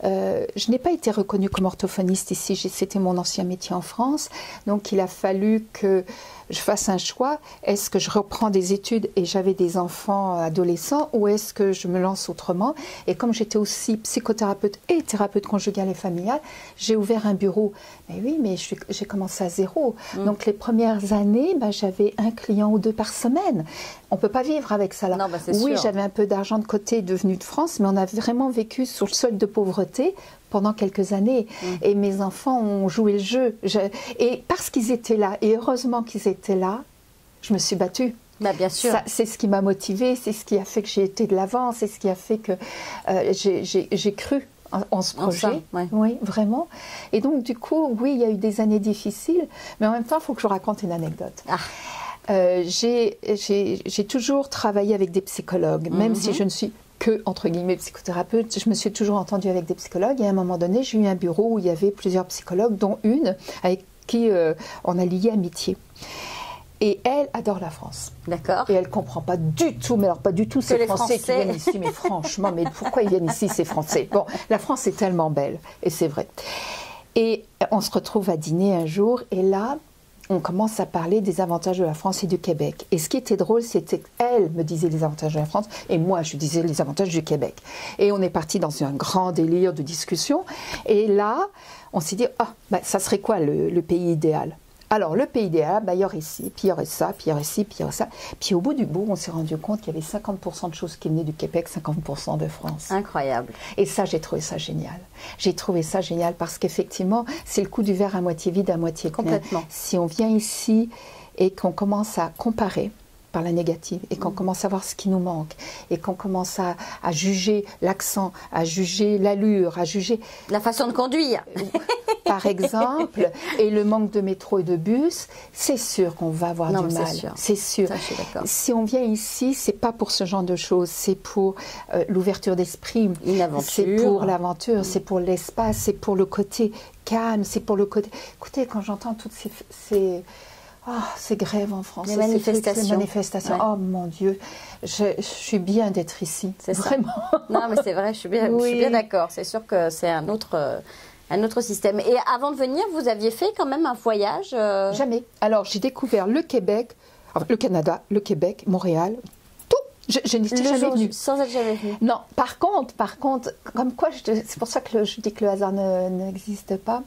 je n'ai pas été reconnue comme orthophoniste ici. C'était mon ancien métier en France. Donc, il a fallu que je fasse un choix. Est-ce que je reprends des études et j'avais des enfants adolescents ou est-ce que je me lance autrement? Et comme j'étais aussi psychothérapeute et thérapeute conjugale et familiale, j'ai ouvert un bureau. Mais oui, mais j'ai commencé à zéro. Donc les premières années, j'avais un client ou deux par semaine. On ne peut pas vivre avec ça là. Non, oui, j'avais un peu d'argent de côté devenu de France, mais on a vraiment vécu sur le seuil de pauvreté pendant quelques années. Et mes enfants ont joué le jeu. Et parce qu'ils étaient là, et heureusement qu'ils étaient là, je me suis battue. Bien sûr. C'est ce qui m'a motivée, c'est ce qui a fait que j'ai été de l'avant, c'est ce qui a fait que j'ai cru en ce projet. Oui, vraiment. Et donc, du coup, oui, il y a eu des années difficiles, mais en même temps, il faut que je raconte une anecdote. J'ai toujours travaillé avec des psychologues, même si je ne suis que, entre guillemets, psychothérapeute, je me suis toujours entendue avec des psychologues et à un moment donné, j'ai eu un bureau où il y avait plusieurs psychologues, dont une avec qui on a lié amitié. Et elle adore la France. D'accord. Et elle ne comprend pas du tout, mais alors pas du tout ces Français qui viennent ici, mais franchement, mais pourquoi ils viennent ici ces Français? Bon, la France est tellement belle, et c'est vrai. Et on se retrouve à dîner un jour, et là, on commence à parler des avantages de la France et du Québec. Et ce qui était drôle, c'était qu'elle me disait les avantages de la France et moi, je disais les avantages du Québec. Et on est parti dans un grand délire de discussion. Et là, on s'est dit, ça serait quoi le pays idéal? Alors, le pays idéal, il y aurait ci, puis il y aurait ça, puis il y aurait ci, puis il y aurait ça. Puis au bout du bout, on s'est rendu compte qu'il y avait 50% de choses qui venaient du Québec, 50% de France. Incroyable. Et ça, j'ai trouvé ça génial. J'ai trouvé ça génial parce qu'effectivement, c'est le coup du verre à moitié vide, à moitié plein. Complètement. Si on vient ici et qu'on commence à comparer par la négative et qu'on commence à voir ce qui nous manque et qu'on commence à juger l'accent, à juger l'allure, à juger... La façon de conduire. Par exemple, et le manque de métro et de bus, c'est sûr qu'on va avoir du mal. C'est sûr. Ça, je suis d'accord. Si on vient ici, c'est pas pour ce genre de choses, c'est pour l'ouverture d'esprit, c'est pour l'aventure, c'est pour l'espace, c'est pour le côté calme, c'est pour le côté... Écoutez, quand j'entends toutes ces grèves en France, les manifestations. Oh mon Dieu, je suis bien d'être ici. C'est vraiment. Ça. Non, mais c'est vrai, je suis bien d'accord. C'est sûr que c'est un autre système. Et avant de venir, vous aviez fait quand même un voyage Jamais. Alors, j'ai découvert le Québec, le Canada, le Québec, Montréal, tout. Je n'étais jamais venue. Sans être jamais venue. Non, par contre, comme quoi, c'est pour ça que je dis que le hasard n'existe pas.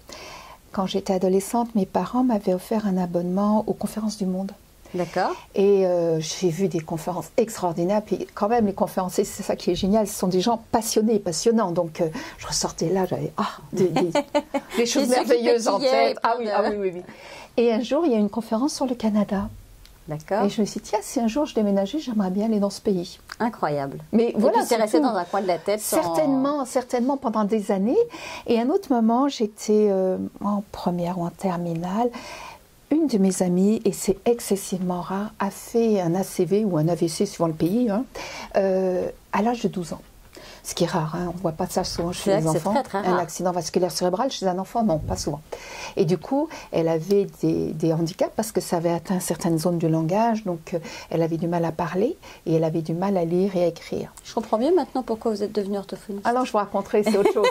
Quand j'étais adolescente, mes parents m'avaient offert un abonnement aux conférences du monde. D'accord. Et j'ai vu des conférences extraordinaires. Puis quand même, les conférenciers, c'est ça qui est génial, ce sont des gens passionnés et passionnants. Donc je ressortais là, j'avais des choses merveilleuses en tête. Oui. Et un jour, il y a une conférence sur le Canada. D'accord. Et je me suis dit, tiens, si un jour je déménageais, j'aimerais bien aller dans ce pays. Incroyable. Mais voilà, c'est resté dans un coin de la tête. Certainement pendant des années. Et à un autre moment, j'étais en première ou en terminale. Une de mes amies, et c'est excessivement rare, a fait un ACV ou un AVC suivant le pays, à l'âge de 12 ans. Ce qui est rare, on ne voit pas ça souvent chez les enfants. Très, très rare. Un accident vasculaire cérébral chez un enfant, non, pas souvent. Et du coup, elle avait des handicaps parce que ça avait atteint certaines zones du langage, donc elle avait du mal à parler et elle avait du mal à lire et à écrire. Je comprends mieux maintenant pourquoi vous êtes devenue orthophoniste. Alors, je vous raconterai, c'est autre chose.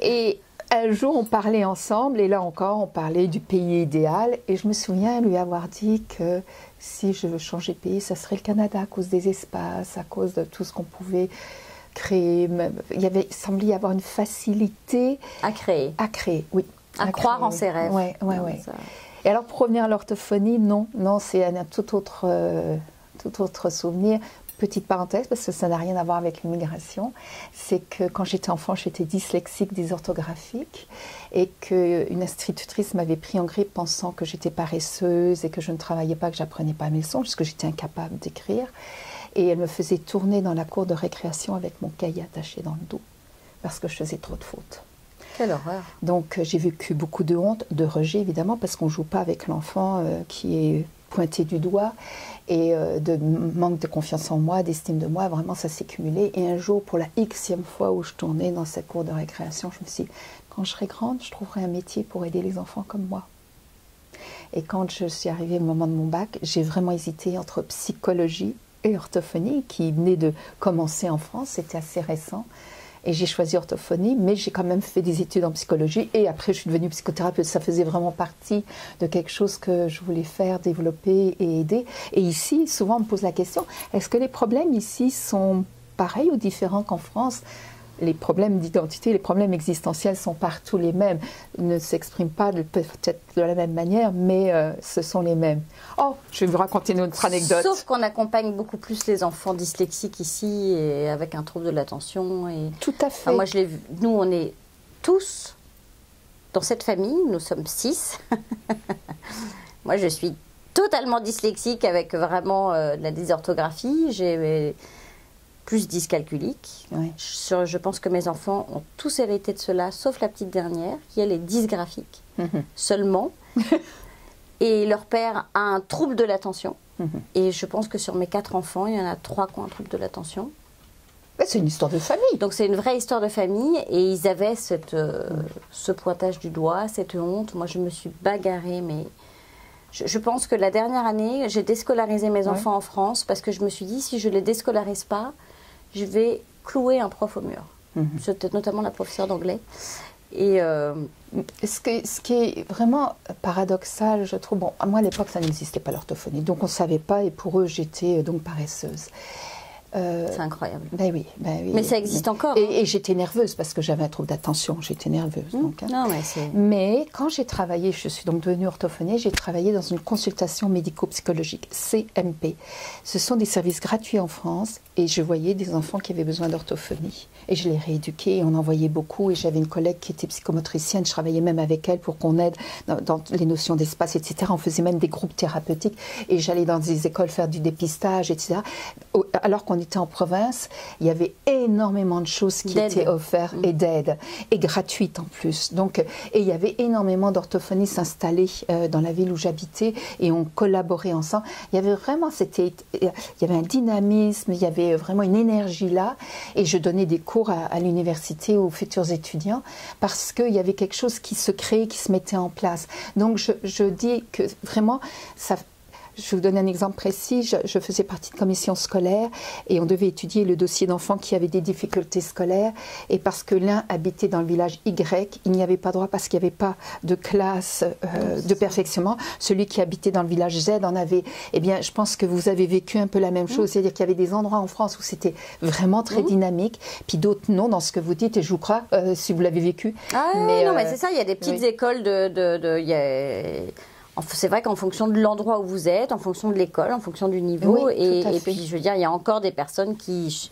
Et un jour, on parlait ensemble, et là encore, on parlait du pays idéal. Et je me souviens lui avoir dit que si je veux changer de pays, ça serait le Canada, à cause des espaces, à cause de tout ce qu'on pouvait créer. Il semblait y avoir une facilité... À créer, oui. À croire en ses rêves. Oui. Et alors, pour revenir à l'orthophonie, non, c'est un tout autre souvenir. Petite parenthèse, parce que ça n'a rien à voir avec l'immigration, c'est que quand j'étais enfant, j'étais dyslexique, dysorthographique, et qu'une institutrice m'avait pris en grippe pensant que j'étais paresseuse et que je ne travaillais pas, que j'apprenais pas mes leçons, parce que j'étais incapable d'écrire. Et elle me faisait tourner dans la cour de récréation avec mon cahier attaché dans le dos, parce que je faisais trop de fautes. Quelle horreur. Donc j'ai vécu beaucoup de honte, de rejet évidemment, parce qu'on ne joue pas avec l'enfant qui est pointé du doigt, et de manque de confiance en moi, d'estime de moi, vraiment ça s'est cumulé. Et un jour, pour la xème fois où je tournais dans cette cour de récréation, je me suis dit, quand je serai grande, je trouverai un métier pour aider les enfants comme moi. Et quand je suis arrivée au moment de mon bac, j'ai vraiment hésité entre psychologie et orthophonie, qui venait de commencer en France, c'était assez récent. Et j'ai choisi orthophonie, mais j'ai quand même fait des études en psychologie. Et après, je suis devenue psychothérapeute. Ça faisait vraiment partie de quelque chose que je voulais faire, développer et aider. Et ici, souvent, on me pose la question, est-ce que les problèmes ici sont pareils ou différents qu'en France? Les problèmes d'identité, les problèmes existentiels sont partout les mêmes. Ils ne s'expriment pas peut-être de la même manière, mais ce sont les mêmes. Oh, je vais vous raconter une autre anecdote. Sauf qu'on accompagne beaucoup plus les enfants dyslexiques ici, et avec un trouble de l'attention. Et... Tout à fait. Enfin, moi, je l'ai vu. Nous, on est tous dans cette famille. Nous sommes 6. Moi, je suis totalement dyslexique avec vraiment de la dysorthographie. J'ai plus dyscalculique. Oui. Je pense que mes enfants ont tous hérité de cela, sauf la petite dernière, qui elle est dysgraphique seulement. Et leur père a un trouble de l'attention. Et je pense que sur mes 4 enfants, il y en a 3 qui ont un trouble de l'attention. C'est une histoire de famille. Donc c'est une vraie histoire de famille. Et ils avaient ce pointage du doigt, cette honte. Moi, je me suis bagarrée, mais... Je pense que la dernière année, j'ai déscolarisé mes enfants en France, parce que je me suis dit, si je ne les déscolarise pas, je vais clouer un prof au mur. C'était notamment la professeure d'anglais. Et ce qui est vraiment paradoxal, je trouve, bon, moi à l'époque ça n'existait pas l'orthophonie, donc on ne savait pas, et pour eux j'étais donc paresseuse. C'est incroyable. Ben oui. Mais ça existe encore. Et j'étais nerveuse parce que j'avais un trouble d'attention, j'étais nerveuse. Donc, hein. Non, mais quand j'ai travaillé, je suis donc devenue orthophoniste, j'ai travaillé dans une consultation médico-psychologique, CMP. Ce sont des services gratuits en France, et je voyais des enfants qui avaient besoin d'orthophonie. Et je les rééduquais, et on en voyait beaucoup, et j'avais une collègue qui était psychomotricienne, je travaillais même avec elle pour qu'on aide dans les notions d'espace, etc. On faisait même des groupes thérapeutiques, et j'allais dans des écoles faire du dépistage, etc. Alors qu'on était en province, il y avait énormément de choses qui étaient offertes, et d'aide, et gratuites en plus. Donc, et il y avait énormément d'orthophonistes installés dans la ville où j'habitais, et on collaborait ensemble. Il y avait vraiment, il y avait un dynamisme, il y avait vraiment une énergie là, et je donnais des cours à l'université aux futurs étudiants, parce qu'il y avait quelque chose qui se créait, qui se mettait en place. Donc je dis que vraiment, ça... Je vais vous donner un exemple précis. Je faisais partie de commission scolaire, et on devait étudier le dossier d'enfants qui avaient des difficultés scolaires. Et parce que l'un habitait dans le village Y, il n'y avait pas droit parce qu'il n'y avait pas de classe de perfectionnement. Celui qui habitait dans le village Z en avait. Eh bien, je pense que vous avez vécu un peu la même chose. C'est-à-dire qu'il y avait des endroits en France où c'était vraiment très dynamique, puis d'autres non, dans ce que vous dites, et je vous crois, si vous l'avez vécu. Ah mais non, mais c'est ça, il y a des petites écoles c'est vrai qu'en fonction de l'endroit où vous êtes, en fonction de l'école, en fonction du niveau, et puis je veux dire, il y a encore des personnes qui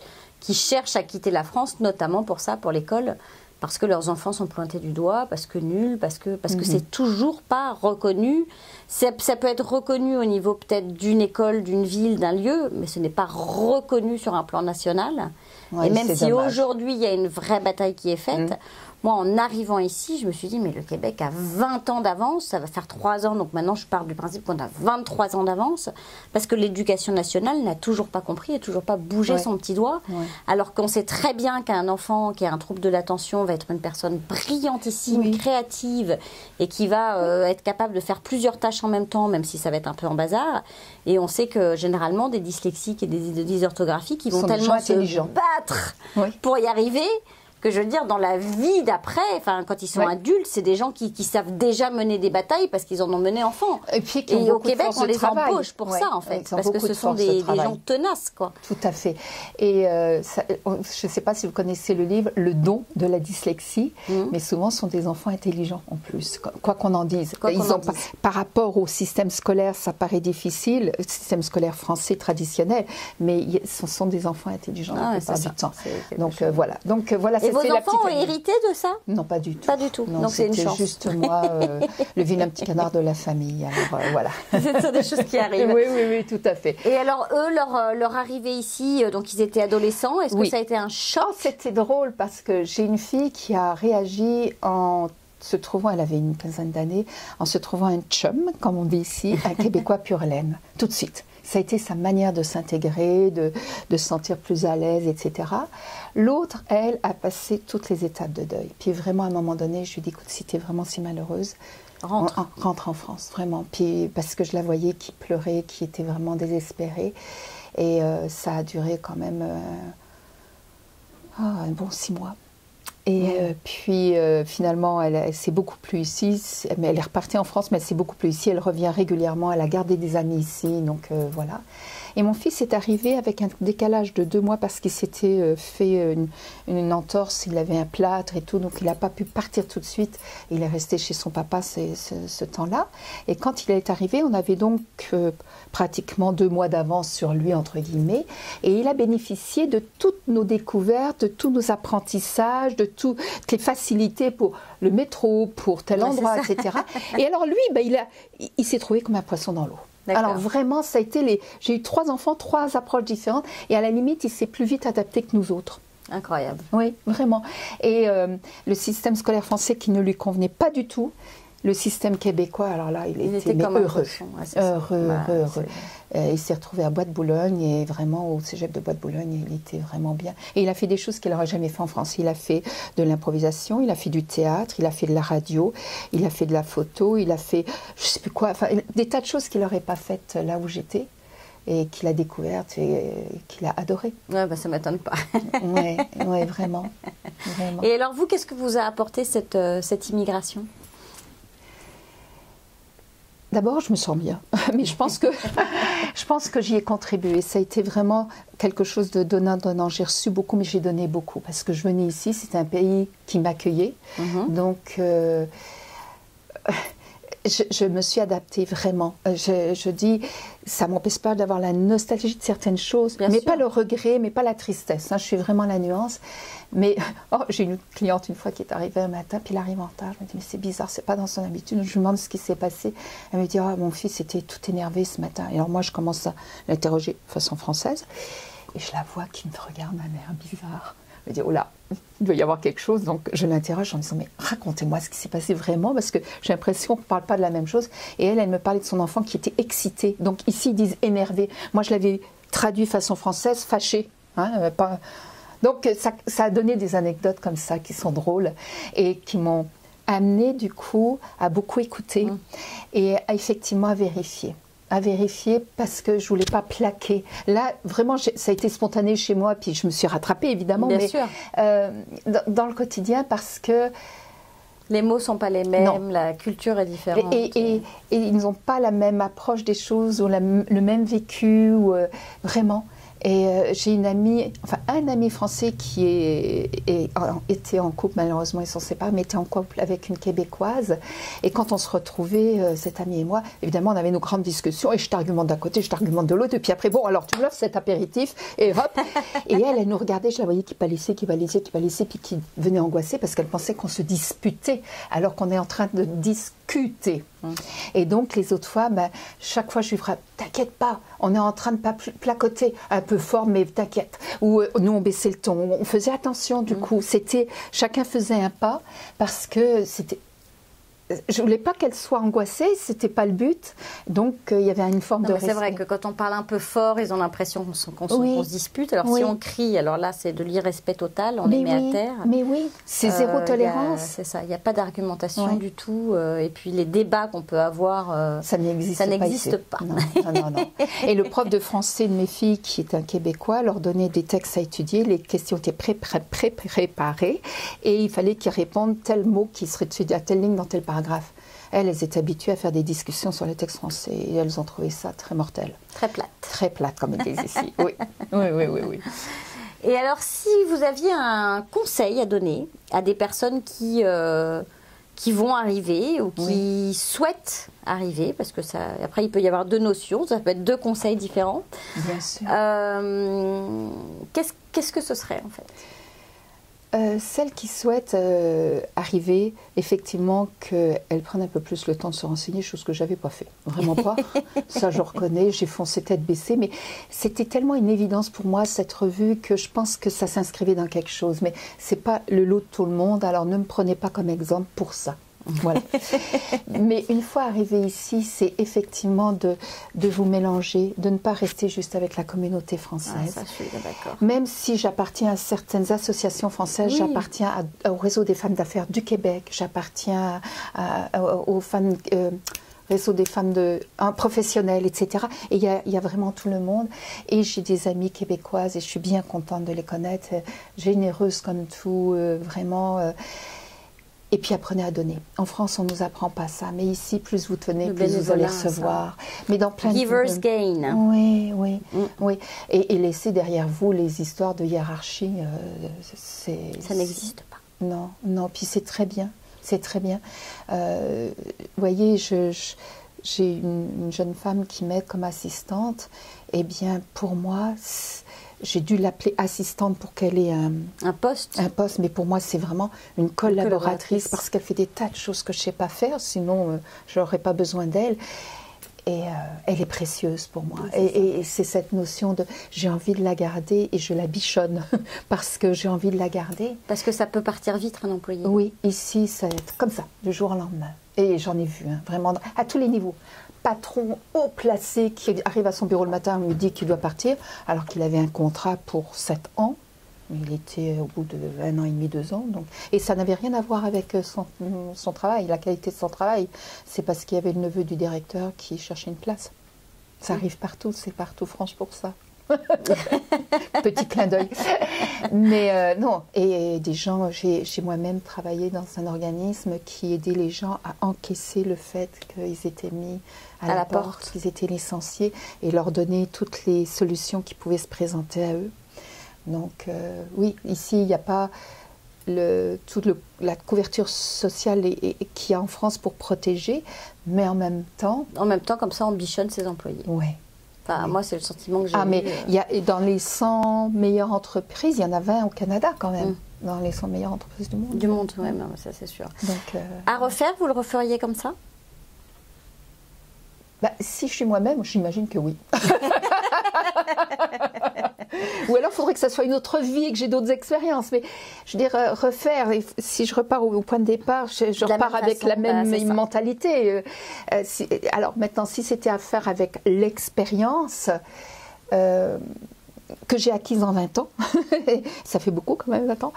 cherchent à quitter la France, notamment pour ça, pour l'école, parce que leurs enfants sont pointés du doigt, parce que nuls, parce que c'est toujours pas reconnu. Ça peut être reconnu au niveau peut-être d'une école, d'une ville, d'un lieu, mais ce n'est pas reconnu sur un plan national. Ouais, et même si aujourd'hui il y a une vraie bataille qui est faite, moi en arrivant ici, je me suis dit, mais le Québec a 20 ans d'avance, ça va faire 3 ans, donc maintenant je pars du principe qu'on a 23 ans d'avance, parce que l'éducation nationale n'a toujours pas compris et toujours pas bougé son petit doigt, alors qu'on sait très bien qu'un enfant qui a un trouble de l'attention va être une personne brillantissime, créative, et qui va être capable de faire plusieurs tâches en même temps, même si ça va être un peu en bazar. Et on sait que généralement des dyslexiques et des dysorthographiques, ils vont tellement se battre pour y arriver, que je veux dire, dans la vie d'après, enfin, quand ils sont adultes, c'est des gens qui savent déjà mener des batailles parce qu'ils en ont mené enfant. Et au Québec, on les embauche pour ça, en fait, parce que ce sont des gens tenaces, quoi. Tout à fait. Et je ne sais pas si vous connaissez le livre « Le don de la dyslexie », mais souvent, ce sont des enfants intelligents, en plus, quoi qu'on en dise. Par rapport au système scolaire, ça paraît difficile, le système scolaire français traditionnel, mais ce sont des enfants intelligents la plupart du temps. Donc, voilà. Donc, voilà. vos enfants ont hérité de ça? Non, pas du tout. Pas du tout. Non, donc c'est une chance. Juste moi, le vilain petit canard de la famille. Alors voilà. Ce sont des choses qui arrivent. Oui, tout à fait. Et alors eux, leur arrivée ici, donc ils étaient adolescents. Est-ce que ça a été un choc? C'était drôle parce que j'ai une fille qui a réagi en se trouvant, elle avait une quinzaine d'années, en se trouvant un chum, comme on dit ici, un Québécois pur laine, tout de suite. Ça a été sa manière de s'intégrer, de se sentir plus à l'aise, etc. L'autre, elle, a passé toutes les étapes de deuil. Puis vraiment, à un moment donné, je lui ai dit, écoute, si tu es vraiment si malheureuse, rentre en France, vraiment. Puis parce que je la voyais qui pleurait, qui était vraiment désespérée. Et ça a duré quand même un bon 6 mois. Et puis finalement, elle s'est beaucoup plu ici. Mais elle est repartie en France, mais elle s'est beaucoup plu ici. Elle revient régulièrement. Elle a gardé des amis ici. Donc voilà. Et mon fils est arrivé avec un décalage de 2 mois parce qu'il s'était fait une entorse. Il avait un plâtre et tout. Donc il n'a pas pu partir tout de suite. Il est resté chez son papa ce temps-là. Et quand il est arrivé, on avait donc pratiquement 2 mois d'avance sur lui, entre guillemets. Et il a bénéficié de toutes nos découvertes, de tous nos apprentissages, de toutes les facilités pour le métro, pour tel endroit, etc. Et alors lui, il s'est trouvé comme un poisson dans l'eau. Alors vraiment, ça a été j'ai eu 3 enfants, 3 approches différentes. Et à la limite, il s'est plus vite adapté que nous autres. Incroyable. Oui, vraiment. Et le système scolaire français qui ne lui convenait pas du tout. Le système québécois, alors là, il était heureux. Heureux. Il s'est retrouvé à Bois-de-Boulogne et vraiment au cégep de Bois-de-Boulogne, il était vraiment bien. Et il a fait des choses qu'il n'aurait jamais fait en France. Il a fait de l'improvisation, il a fait du théâtre, il a fait de la radio, il a fait de la photo, il a fait, je ne sais plus quoi, enfin, des tas de choses qu'il n'aurait pas faites là où j'étais et qu'il a découvertes et qu'il a adoré. Ouais, ça ne m'étonne pas. Oui, vraiment. Et alors vous, qu'est-ce que vous a apporté cette immigration ? D'abord, je me sens bien, mais je pense que j'y ai contribué. Ça a été vraiment quelque chose de donnant-donnant. J'ai reçu beaucoup, mais j'ai donné beaucoup parce que je venais ici, c'était un pays qui m'accueillait. Donc, je me suis adaptée vraiment. Je dis, ça ne m'empêche pas d'avoir la nostalgie de certaines choses, mais pas le regret, mais pas la tristesse. Je suis vraiment la nuance. Mais j'ai une cliente une fois qui est arrivée un matin, puis elle arrive en retard. Je me dis, mais c'est bizarre, c'est pas dans son habitude. Je lui demande ce qui s'est passé. Elle me dit, mon fils était tout énervé ce matin. Et alors moi, je commence à l'interroger de façon française. Et je la vois qui me regarde d'un air bizarre. Je me dis, oh là, il doit y avoir quelque chose. Donc je l'interroge en disant, mais racontez-moi ce qui s'est passé vraiment, parce que j'ai l'impression qu'on ne parle pas de la même chose. Et elle me parlait de son enfant qui était excité. Donc ici, ils disent énervé. Moi, je l'avais traduit façon française, fâché. Donc ça a donné des anecdotes comme ça qui sont drôles et qui m'ont amené du coup à beaucoup écouter et à effectivement à vérifier parce que je voulais pas plaquer. Là, vraiment, ça a été spontané chez moi, puis je me suis rattrapée évidemment, Bien sûr. Dans le quotidien parce que les mots sont pas les mêmes, la culture est différente. Et ils n'ont pas la même approche des choses ou le même vécu, vraiment. Et j'ai une amie, un ami français qui était en couple, malheureusement ils sont séparés, mais était en couple avec une Québécoise. Et quand on se retrouvait, cet ami et moi, évidemment on avait nos grandes discussions et je t'argumente d'un côté, je t'argumente de l'autre. Et puis après, bon, alors tu me l'offres cet apéritif et hop. Et elle nous regardait, je la voyais qui pâlissait, puis qui venait angoissée parce qu'elle pensait qu'on se disputait alors qu'on est en train de discuter. Et donc les autres fois, chaque fois je lui ferais, t'inquiète pas, on est en train de pas placoter un peu fort, mais t'inquiète. Ou nous on baissait le ton, on faisait attention du coup. Chacun faisait un pas parce que c'était. Je voulais pas qu'elle soit angoissée, c'était pas le but. Donc il y avait une forme de respect. C'est vrai que quand on parle un peu fort, ils ont l'impression qu'on se dispute. Alors si on crie, alors là c'est de l'irrespect total, on les met à terre. Mais oui, c'est zéro tolérance. C'est ça, il n'y a pas d'argumentation du tout. Et puis les débats qu'on peut avoir, ça n'existe pas. Non. Et le prof de français de mes filles, qui est un Québécois, leur donnait des textes à étudier. Les questions étaient préparées et il fallait qu'ils répondent tel mot qui serait étudié à telle ligne dans tel paragraphe. Elles étaient habituées à faire des discussions sur les textes français et elles ont trouvé ça très mortel. Très plate. Très plate, comme ils disent ici. Oui. Et alors, si vous aviez un conseil à donner à des personnes qui vont arriver ou qui souhaitent arriver, parce que après il peut y avoir 2 notions, ça peut être 2 conseils différents. Bien sûr. Qu'est-ce que ce serait en fait ? Celles qui souhaitent arriver, effectivement, qu'elles prennent un peu plus le temps de se renseigner, chose que je n'avais pas fait. Vraiment pas. Ça, je reconnais, j'ai foncé tête baissée. Mais c'était tellement une évidence pour moi, cette revue, que je pense que ça s'inscrivait dans quelque chose. Mais ce n'est pas le lot de tout le monde, alors ne me prenez pas comme exemple pour ça. Voilà. Mais une fois arrivé ici, c'est effectivement de vous mélanger, de ne pas rester juste avec la communauté française. Ah, ça, je suis d'accord. Même si j'appartiens à certaines associations françaises, oui. J'appartiens au réseau des femmes d'affaires du Québec, j'appartiens aux femmes... réseau des femmes professionnelles, etc. Et il y a vraiment tout le monde. Et j'ai des amies québécoises et je suis bien contente de les connaître, généreuses comme tout, vraiment... Et puis apprenez à donner. En France, on ne nous apprend pas ça. Mais ici, plus vous tenez, plus vous allez recevoir. Ça. Mais dans plein Giver's gain. Oui, oui, oui. Et laissez derrière vous les histoires de hiérarchie. Ça n'existe pas. Non, non. Puis c'est très bien. C'est très bien. Vous voyez, j'ai une jeune femme qui m'aide comme assistante. Eh bien, pour moi... J'ai dû l'appeler assistante pour qu'elle ait un poste. Un poste, mais pour moi, c'est vraiment une collaboratrice parce qu'elle fait des tas de choses que je ne sais pas faire, sinon je n'aurais pas besoin d'elle. Et elle est précieuse pour moi. Et c'est cette notion de j'ai envie de la garder et je la bichonne parce que j'ai envie de la garder. Parce que ça peut partir vite, un employé. Oui, ici, ça va être comme ça, du jour au lendemain. Et j'en ai vu, hein, vraiment, à tous les niveaux. Patron haut placé qui arrive à son bureau le matin et me dit qu'il doit partir alors qu'il avait un contrat pour 7 ans. Il était au bout de 1 an et demi, 2 ans. Donc, et ça n'avait rien à voir avec son travail, la qualité de son travail. C'est parce qu'il y avait le neveu du directeur qui cherchait une place. Ça arrive partout, c'est partout franche pour ça. Petit clin d'œil. Mais non, et des gens, j'ai moi-même travaillé dans un organisme qui aidait les gens à encaisser le fait qu'ils étaient mis à la porte, qu'ils étaient licenciés et leur donner toutes les solutions qui pouvaient se présenter à eux. Donc oui, ici, il n'y a pas toute la couverture sociale qu'il y a en France pour protéger, mais en même temps... En même temps, comme ça, on bichonne ses employés. Oui. Enfin, moi, c'est le sentiment que j'ai. Ah, mais dans les 100 meilleures entreprises, il y en a 20 au Canada quand même. Dans les 100 meilleures entreprises du monde. Du monde, oui, ça c'est sûr. Donc, à refaire, vous le referiez comme ça? Bah, si je suis moi-même, j'imagine que oui. Ou alors, il faudrait que ça soit une autre vie et que j'ai d'autres expériences. Mais je veux dire, refaire, si je repars au point de départ, je repars avec la même mentalité. Alors maintenant, si c'était à faire avec l'expérience que j'ai acquise en 20 ans, ça fait beaucoup quand même 20 ans,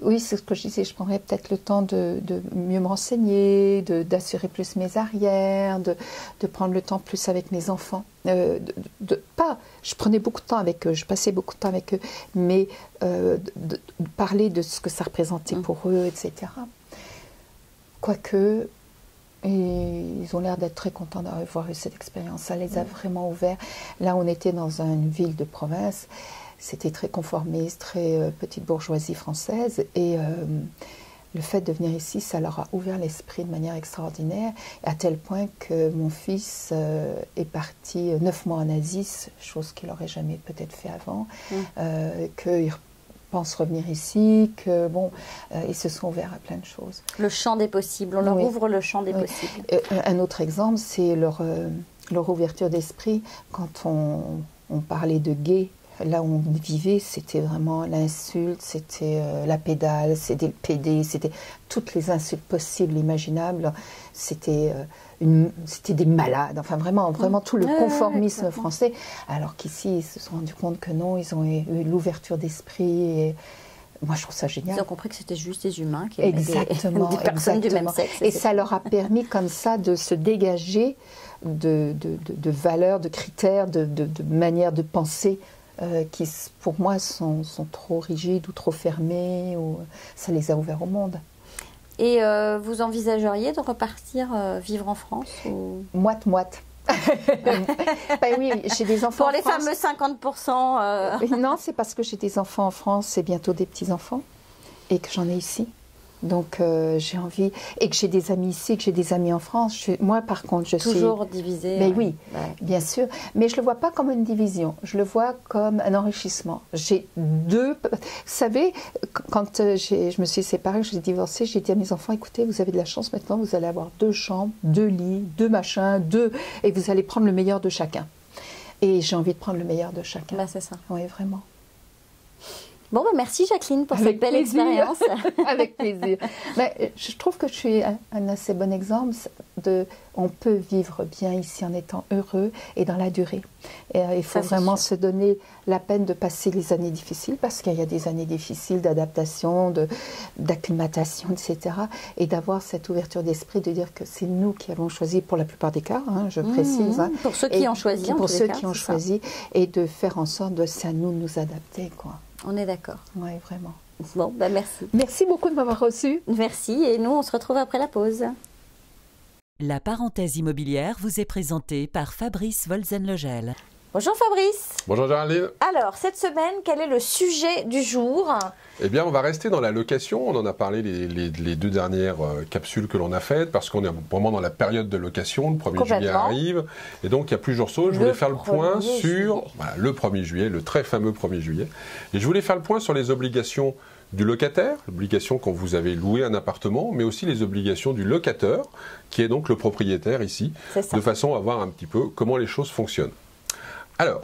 oui, c'est ce que je disais, je prendrais peut-être le temps de mieux me renseigner, d'assurer plus mes arrières, de prendre le temps plus avec mes enfants. Je prenais beaucoup de temps avec eux, je passais beaucoup de temps avec eux, mais de parler de ce que ça représentait pour eux, etc. Quoique, ils ont l'air d'être très contents d'avoir eu cette expérience, ça les a vraiment ouverts. Là, on était dans une ville de province. C'était très conformiste, très petite bourgeoisie française. Et le fait de venir ici, ça leur a ouvert l'esprit de manière extraordinaire, à tel point que mon fils est parti 9 mois en Asie, chose qu'il n'aurait jamais peut-être fait avant, qu'il pense revenir ici, que bon, ils se sont ouverts à plein de choses. Le champ des possibles, on leur ouvre le champ des possibles. Un autre exemple, c'est leur ouverture d'esprit quand on parlait de gays. Là où on vivait, c'était vraiment l'insulte, c'était la pédale, c'était le PD, c'était toutes les insultes possibles, imaginables. C'était des malades, enfin vraiment tout le conformisme français. Alors qu'ici, ils se sont rendus compte que non, ils ont eu l'ouverture d'esprit. Et moi, je trouve ça génial. Ils ont compris que c'était juste des humains qui aimaient des personnes du même sexe. Et ça leur a permis comme ça de se dégager de valeurs, de critères, de manières de penser qui, pour moi, sont trop rigides ou trop fermés. Ça les a ouverts au monde. Et vous envisageriez de repartir vivre en France ou... Moite-moite. Ben oui, j'ai des enfants pour les fameux 50%. Non, c'est parce que j'ai des enfants en France et bientôt des petits-enfants et que j'en ai ici. Donc j'ai envie, et que j'ai des amis ici, que j'ai des amis en France. Moi par contre, je suis... Toujours divisé. Mais oui, bien sûr. Mais je ne le vois pas comme une division, je le vois comme un enrichissement. J'ai deux... Vous savez, quand je me suis séparée, je suis divorcée, j'ai dit à mes enfants, écoutez, vous avez de la chance maintenant, vous allez avoir 2 chambres, 2 lits, 2 machins, 2... Et vous allez prendre le meilleur de chacun. Et j'ai envie de prendre le meilleur de chacun. C'est ça. Oui, vraiment. Bon, merci Jacqueline pour cette belle expérience. Avec plaisir. Mais je trouve que je suis un assez bon exemple de... On peut vivre bien ici en étant heureux et dans la durée. Et, il faut vraiment se donner la peine de passer les années difficiles, parce qu'il y a des années difficiles d'adaptation, d'acclimatation, etc. Et d'avoir cette ouverture d'esprit de dire que c'est nous qui avons choisi, pour la plupart des cas, je précise. Pour ceux qui ont choisi, pour ceux qui ont choisi, et de faire en sorte de c'est à nous de nous adapter, quoi. On est d'accord. Oui, vraiment. Bon, merci. Merci beaucoup de m'avoir reçu. Merci, et nous, on se retrouve après la pause. La parenthèse immobilière vous est présentée par Fabrice Wolzenlegel. Bonjour Fabrice. Bonjour Géraldine. Alors, cette semaine, quel est le sujet du jour? Eh bien, on va rester dans la location. On en a parlé les 2 dernières capsules que l'on a faites, parce qu'on est vraiment dans la période de location. Le 1er juillet arrive. Et donc, il y a plusieurs choses. Je voulais faire le point sur le 1er juillet, le très fameux 1er juillet. Et je voulais faire le point sur les obligations du locataire, l'obligation quand vous avez loué un appartement, mais aussi les obligations du locateur, qui est donc le propriétaire ici, de façon à voir un petit peu comment les choses fonctionnent. Alors,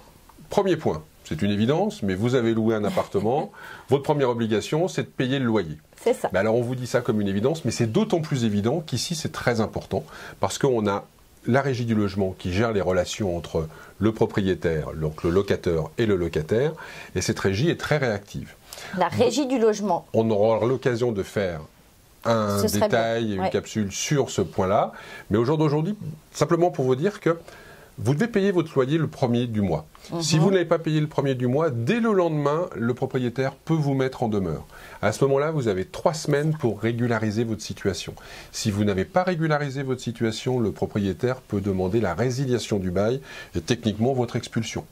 premier point, c'est une évidence, mais vous avez loué un appartement, votre première obligation, c'est de payer le loyer. C'est ça. Mais alors, on vous dit ça comme une évidence, mais c'est d'autant plus évident qu'ici, c'est très important, parce qu'on a la régie du logement qui gère les relations entre le propriétaire, donc le locateur et le locataire, et cette régie est très réactive. La régie du logement. On aura l'occasion de faire un détail et une capsule sur ce point-là, mais au jour d'aujourd'hui, simplement pour vous dire que vous devez payer votre loyer le 1er du mois. Si vous n'avez pas payé le 1er du mois, dès le lendemain, le propriétaire peut vous mettre en demeure. À ce moment-là, vous avez 3 semaines pour régulariser votre situation. Si vous n'avez pas régularisé votre situation, le propriétaire peut demander la résiliation du bail et techniquement votre expulsion.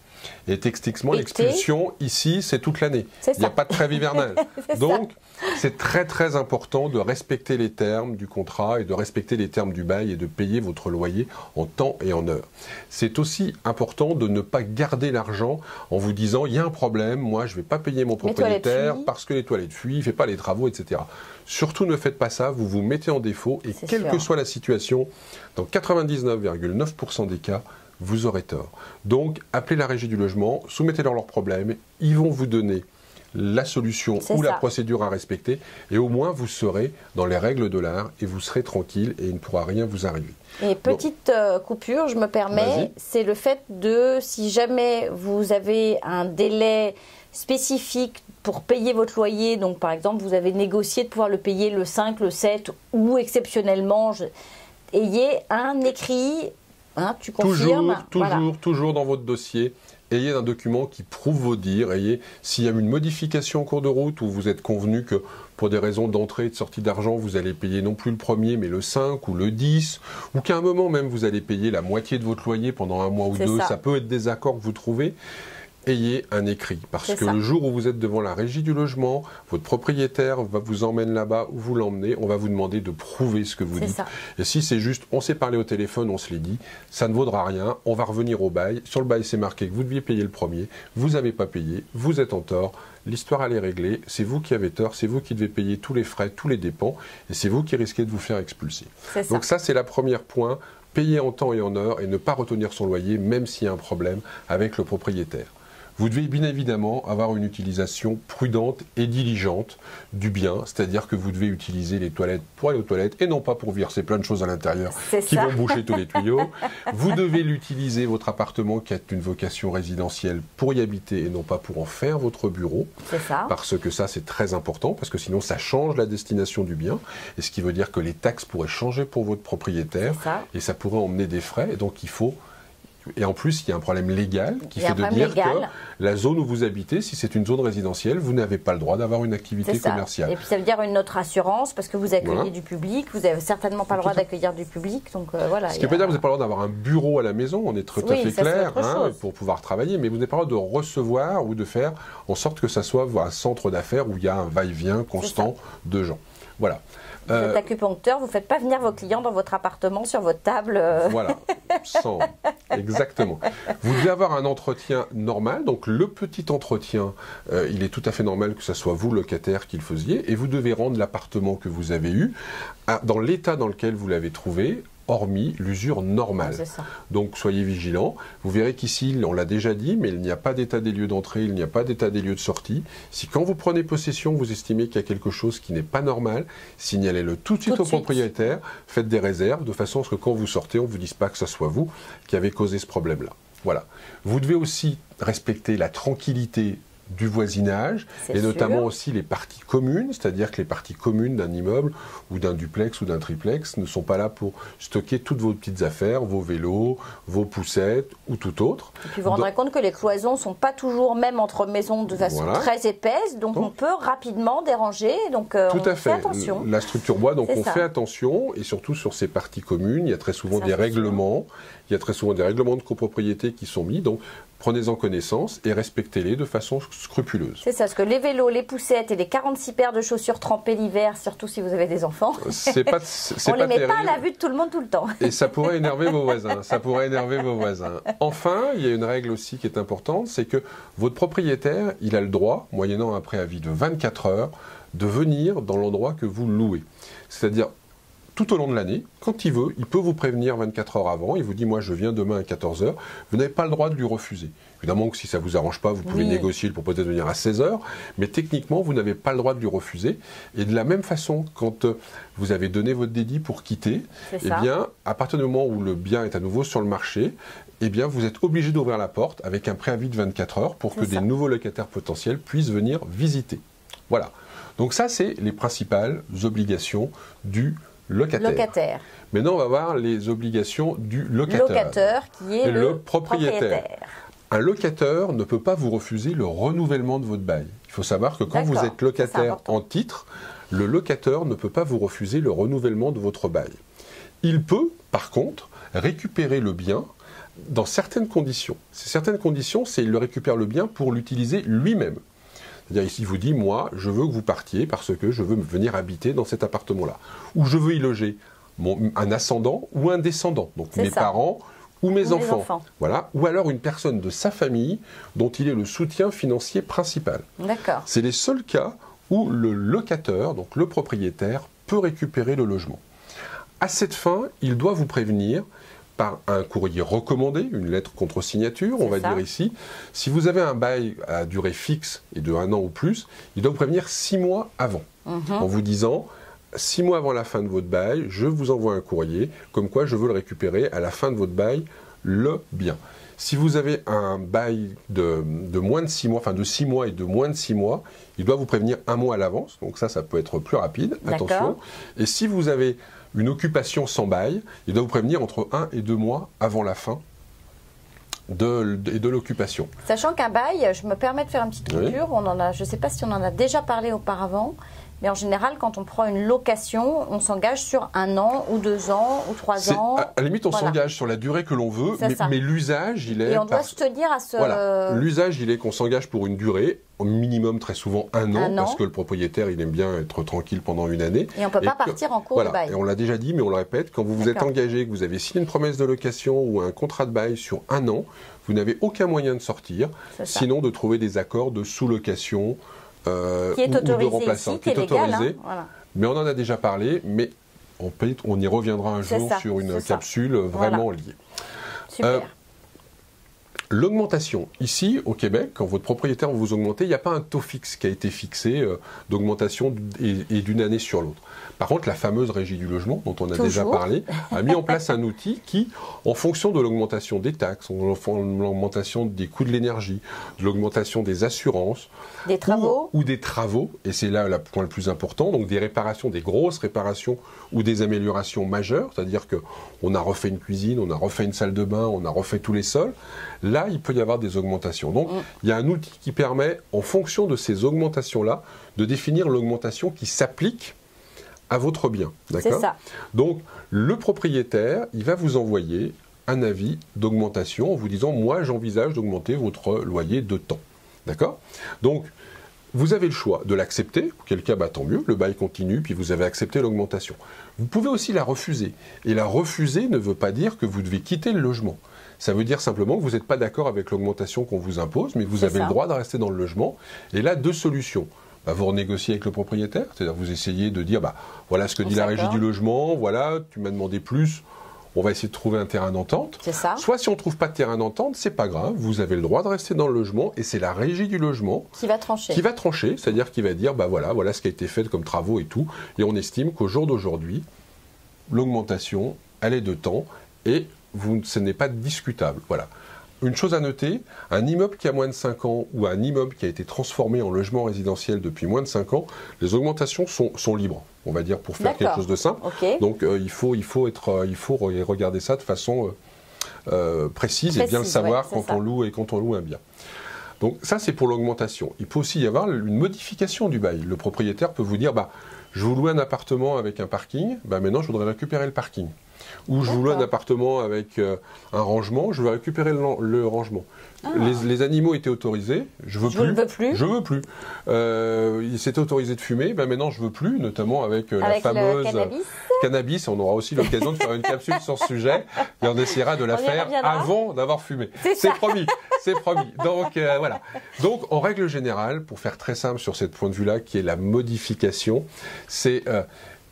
Et techniquement, l'expulsion, ici, c'est toute l'année. Il n'y a pas de trêve hivernale. Donc, c'est très très important de respecter les termes du contrat et de respecter les termes du bail et de payer votre loyer en temps et en heure. C'est aussi important de ne pas garder l'argent en vous disant « il y a un problème, moi je ne vais pas payer mon propriétaire parce que les toilettes fuient, il ne fait pas les travaux, etc. » Surtout ne faites pas ça, vous vous mettez en défaut et quelle que soit la situation, dans 99,9% des cas, vous aurez tort. Donc, appelez la régie du logement, soumettez-leur leurs problèmes, ils vont vous donner la solution ou la procédure à respecter, et au moins vous serez dans les règles de l'art et vous serez tranquille et il ne pourra rien vous arriver. Et petite coupure, je me permets, c'est le fait de, si jamais vous avez un délai spécifique pour payer votre loyer, donc par exemple vous avez négocié de pouvoir le payer le 5, le 7 ou exceptionnellement, ayez un écrit... Hein, tu confirmes, toujours dans votre dossier, ayez un document qui prouve vos dires, s'il y a une modification en cours de route où vous êtes convenu que pour des raisons d'entrée et de sortie d'argent, vous allez payer non plus le 1er mais le 5 ou le 10, ou qu'à un moment même vous allez payer la moitié de votre loyer pendant 1 mois ou 2, ça peut être des accords que vous trouvez. Ayez un écrit, parce que le jour où vous êtes devant la régie du logement, votre propriétaire vous emmène là-bas ou vous l'emmenez, on va vous demander de prouver ce que vous dites. Et si c'est juste, on s'est parlé au téléphone, on se l'est dit, ça ne vaudra rien, on va revenir au bail. Sur le bail, c'est marqué que vous deviez payer le 1er, vous n'avez pas payé, vous êtes en tort, l'histoire elle est réglée, c'est vous qui avez tort, c'est vous qui devez payer tous les frais, tous les dépenses, et c'est vous qui risquez de vous faire expulser. Donc ça, c'est la première point, payer en temps et en heure et ne pas retenir son loyer, même s'il y a un problème avec le propriétaire. Vous devez bien évidemment avoir une utilisation prudente et diligente du bien, c'est-à-dire que vous devez utiliser les toilettes pour aller aux toilettes et non pas pour verser plein de choses à l'intérieur qui vont boucher tous les tuyaux. Vous devez l'utiliser, votre appartement qui a une vocation résidentielle, pour y habiter et non pas pour en faire votre bureau. Parce que ça, c'est très important, parce que sinon ça change la destination du bien, et ce qui veut dire que les taxes pourraient changer pour votre propriétaire et ça pourrait emmener des frais, et donc il faut... Et en plus, il y a un problème légal qui fait de dire que la zone où vous habitez, si c'est une zone résidentielle, vous n'avez pas le droit d'avoir une activité commerciale. Et puis ça veut dire une autre assurance, parce que vous accueillez du public, vous n'avez certainement pas le droit d'accueillir du public. Donc, voilà, ce qui ne veut pas dire que vous n'avez pas le droit d'avoir un bureau à la maison, on est tout à fait clair, pour pouvoir travailler, mais vous n'avez pas le droit de recevoir ou de faire en sorte que ça soit un centre d'affaires où il y a un va-et-vient constant de gens. Voilà. Vous êtes acupuncteur, vous ne faites pas venir vos clients dans votre appartement, sur votre table. Voilà, exactement. Vous devez avoir un entretien normal, donc le petit entretien, il est tout à fait normal que ce soit vous, locataire, qui le faisiez, et vous devez rendre l'appartement que vous avez eu dans l'état dans lequel vous l'avez trouvé, hormis l'usure normale. Donc soyez vigilants. Vous verrez qu'ici, on l'a déjà dit, mais il n'y a pas d'état des lieux d'entrée, il n'y a pas d'état des lieux de sortie. Si quand vous prenez possession, vous estimez qu'il y a quelque chose qui n'est pas normal, signalez-le tout de suite au propriétaire, faites des réserves, de façon à ce que quand vous sortez, on ne vous dise pas que ce soit vous qui avez causé ce problème-là. Voilà. Vous devez aussi respecter la tranquillité du voisinage, et notamment aussi les parties communes, c'est-à-dire que les parties communes d'un immeuble ou d'un duplex ou d'un triplex ne sont pas là pour stocker toutes vos petites affaires, vos vélos, vos poussettes ou tout autre. Et puis vous vous rendrez compte que les cloisons ne sont pas toujours même entre maisons de façon très épaisse, donc on peut rapidement déranger, donc tout à fait. Fait attention. La structure bois, donc on fait attention, et surtout sur ces parties communes, il y a très souvent des règlements, de copropriété qui sont mis, donc prenez-en connaissance et respectez-les de façon scrupuleuse. C'est ça, parce que les vélos, les poussettes et les 46 paires de chaussures trempées l'hiver, surtout si vous avez des enfants, on ne les met pas à la vue de tout le monde tout le temps. Et ça pourrait énerver vos voisins. Enfin, il y a une règle aussi qui est importante, c'est que votre propriétaire, il a le droit, moyennant un préavis de 24 heures, de venir dans l'endroit que vous louez. C'est-à-dire, tout au long de l'année, quand il veut, il peut vous prévenir 24 heures avant, il vous dit « moi je viens demain à 14 heures », vous n'avez pas le droit de lui refuser. Évidemment que si ça ne vous arrange pas, vous pouvez négocier pour peut-être venir à 16 heures, mais techniquement, vous n'avez pas le droit de lui refuser. Et de la même façon, quand vous avez donné votre dédit pour quitter, eh bien, à partir du moment où le bien est à nouveau sur le marché, eh bien, vous êtes obligé d'ouvrir la porte avec un préavis de 24 heures pour que des nouveaux locataires potentiels puissent venir visiter. Voilà. Donc ça, c'est les principales obligations du locataire. Maintenant, on va voir les obligations du locateur qui est le propriétaire. Un locataire ne peut pas vous refuser le renouvellement de votre bail. Il faut savoir que quand vous êtes locataire en titre, le locateur ne peut pas vous refuser le renouvellement de votre bail. Il peut, par contre, récupérer le bien dans certaines conditions. Ces certaines conditions, c'est qu'il récupère le bien pour l'utiliser lui-même. C'est-à-dire ici, il vous dit, moi, je veux que vous partiez parce que je veux venir habiter dans cet appartement-là. Ou je veux y loger un ascendant ou un descendant, donc mes parents ou mes enfants. Voilà. Ou alors une personne de sa famille dont il est le soutien financier principal. D'accord. C'est les seuls cas où le locateur, donc le propriétaire, peut récupérer le logement. À cette fin, il doit vous prévenir par un courrier recommandé, une lettre contre signature, on va dire ici. Si vous avez un bail à durée fixe et de 1 an ou plus, il doit vous prévenir 6 mois avant, en vous disant 6 mois avant la fin de votre bail, je vous envoie un courrier, comme quoi je veux le récupérer à la fin de votre bail, le bien. Si vous avez un bail de moins de 6 mois, enfin de 6 mois et de moins de 6 mois, il doit vous prévenir 1 mois à l'avance, donc ça peut être plus rapide, attention. Et si vous avez une occupation sans bail, il doit vous prévenir entre 1 et 2 mois avant la fin de l'occupation. Sachant qu'un bail, je me permets de faire une petite coupure, je ne sais pas si on en a déjà parlé auparavant, mais en général, quand on prend une location, on s'engage sur 1 an ou 2 ans ou 3 ans. À la limite, on s'engage sur la durée que l'on veut, mais l'usage, il est... Et on doit se tenir à ce... Voilà. L'usage, il est qu'on s'engage pour une durée, au minimum très souvent 1 an, parce que le propriétaire, il aime bien être tranquille pendant une année. Et on ne peut pas partir en cours de bail. Et on l'a déjà dit, mais on le répète, quand vous vous êtes engagé, que vous avez signé une promesse de location ou un contrat de bail sur 1 an, vous n'avez aucun moyen de sortir, sinon de trouver des accords de sous-location, qui est autorisé ou de remplaçant, ici, qui est légal, voilà. Mais on en a déjà parlé, mais on y reviendra un jour sur une capsule vraiment liée. Super. L'augmentation, ici au Québec, quand votre propriétaire vous augmentez, il n'y a pas un taux fixe qui a été fixé d'augmentation et d'une année sur l'autre. Par contre, la fameuse régie du logement, dont on a déjà parlé, a mis en place un outil qui, en fonction de l'augmentation des taxes, de l'augmentation des coûts de l'énergie, de l'augmentation des assurances, des travaux, ou des travaux, et c'est là le point le plus important, donc des réparations, des grosses réparations ou des améliorations majeures, c'est-à-dire qu'on a refait une cuisine, on a refait une salle de bain, on a refait tous les sols, là, il peut y avoir des augmentations. Donc, il y a un outil qui permet, en fonction de ces augmentations-là, de définir l'augmentation qui s'applique à votre bien. C'est ça. Donc, le propriétaire, il va vous envoyer un avis d'augmentation en vous disant « moi, j'envisage d'augmenter votre loyer de temps ». D'accord ? Donc, Vous avez le choix de l'accepter, auquel cas, tant mieux, le bail continue, puis vous avez accepté l'augmentation. Vous pouvez aussi la refuser. Et la refuser ne veut pas dire que vous devez quitter le logement. Ça veut dire simplement que vous n'êtes pas d'accord avec l'augmentation qu'on vous impose, mais vous avez le droit de rester dans le logement. Et là, 2 solutions. Vous renégociez avec le propriétaire, c'est-à-dire vous essayez de dire, voilà ce que dit la régie du logement, voilà, tu m'as demandé plus, on va essayer de trouver un terrain d'entente. C'est ça. Soit si on ne trouve pas de terrain d'entente, c'est pas grave, vous avez le droit de rester dans le logement et c'est la régie du logement qui va trancher. C'est-à-dire qui va dire, voilà ce qui a été fait comme travaux et tout, et on estime qu'au jour d'aujourd'hui, l'augmentation, elle est de temps et ce n'est pas discutable. Voilà. Une chose à noter, un immeuble qui a moins de 5 ans ou un immeuble qui a été transformé en logement résidentiel depuis moins de 5 ans, les augmentations sont libres, on va dire, pour faire quelque chose de simple. Okay. Donc il faut regarder ça de façon précise et bien le savoir quand on loue et quand on loue un bien. Donc ça, c'est pour l'augmentation. Il peut aussi y avoir une modification du bail. Le propriétaire peut vous dire, je vous loue un appartement avec un parking, maintenant je voudrais récupérer le parking. Ou je vous loue un appartement avec un rangement, je veux récupérer le rangement. Ah. Les animaux étaient autorisés, je veux plus. C'était autorisé de fumer, maintenant je veux plus, notamment avec la fameuse cannabis. On aura aussi l'occasion de faire une capsule sur ce sujet et on essaiera de la faire avant d'avoir fumé. C'est promis, c'est promis. Donc voilà. Donc en règle générale, pour faire très simple sur ce point de vue-là, qui est la modification, c'est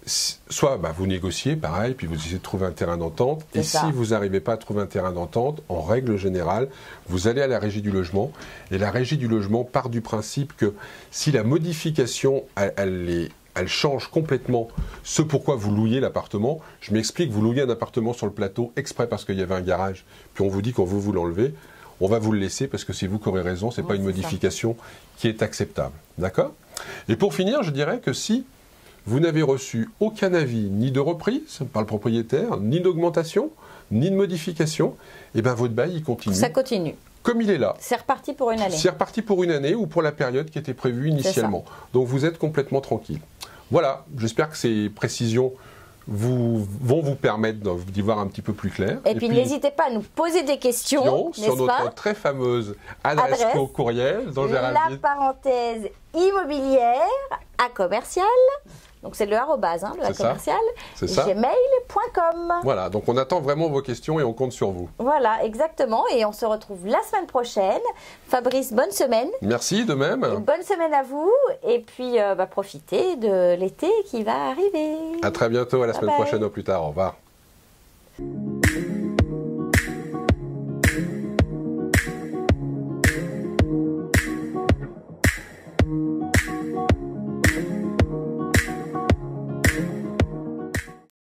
soit vous négociez, pareil, puis vous essayez de trouver un terrain d'entente. Et si vous n'arrivez pas à trouver un terrain d'entente, en règle générale, vous allez à la régie du logement. Et la régie du logement part du principe que si la modification, elle change complètement ce pourquoi vous louiez l'appartement. Je m'explique, vous louiez un appartement sur le plateau exprès parce qu'il y avait un garage, puis on vous dit qu'on veut vous l'enlever. On va vous le laisser parce que c'est vous qui aurez raison, ce n'est pas une modification qui est acceptable. D'accord ? Et pour finir, je dirais que si vous n'avez reçu aucun avis, ni de reprise par le propriétaire, ni d'augmentation, ni de modification, votre bail, il continue. Ça continue. Comme il est là. C'est reparti pour une année. C'est reparti pour une année ou pour la période qui était prévue initialement. Donc vous êtes complètement tranquille. Voilà, j'espère que ces précisions vont vous permettre d'y voir un petit peu plus clair. Et puis n'hésitez pas à nous poser des questions, sur notre très fameuse adresse courriel dont j'ai la parenthèse immobilière à commercial. Donc c'est le arrobase, le commercial, gmail.com. Voilà, donc on attend vraiment vos questions et on compte sur vous. Voilà, exactement. Et on se retrouve la semaine prochaine. Fabrice, bonne semaine. Merci, de même. Bonne semaine à vous. Et puis profitez de l'été qui va arriver. À très bientôt, à la semaine prochaine, au plus tard. Au revoir.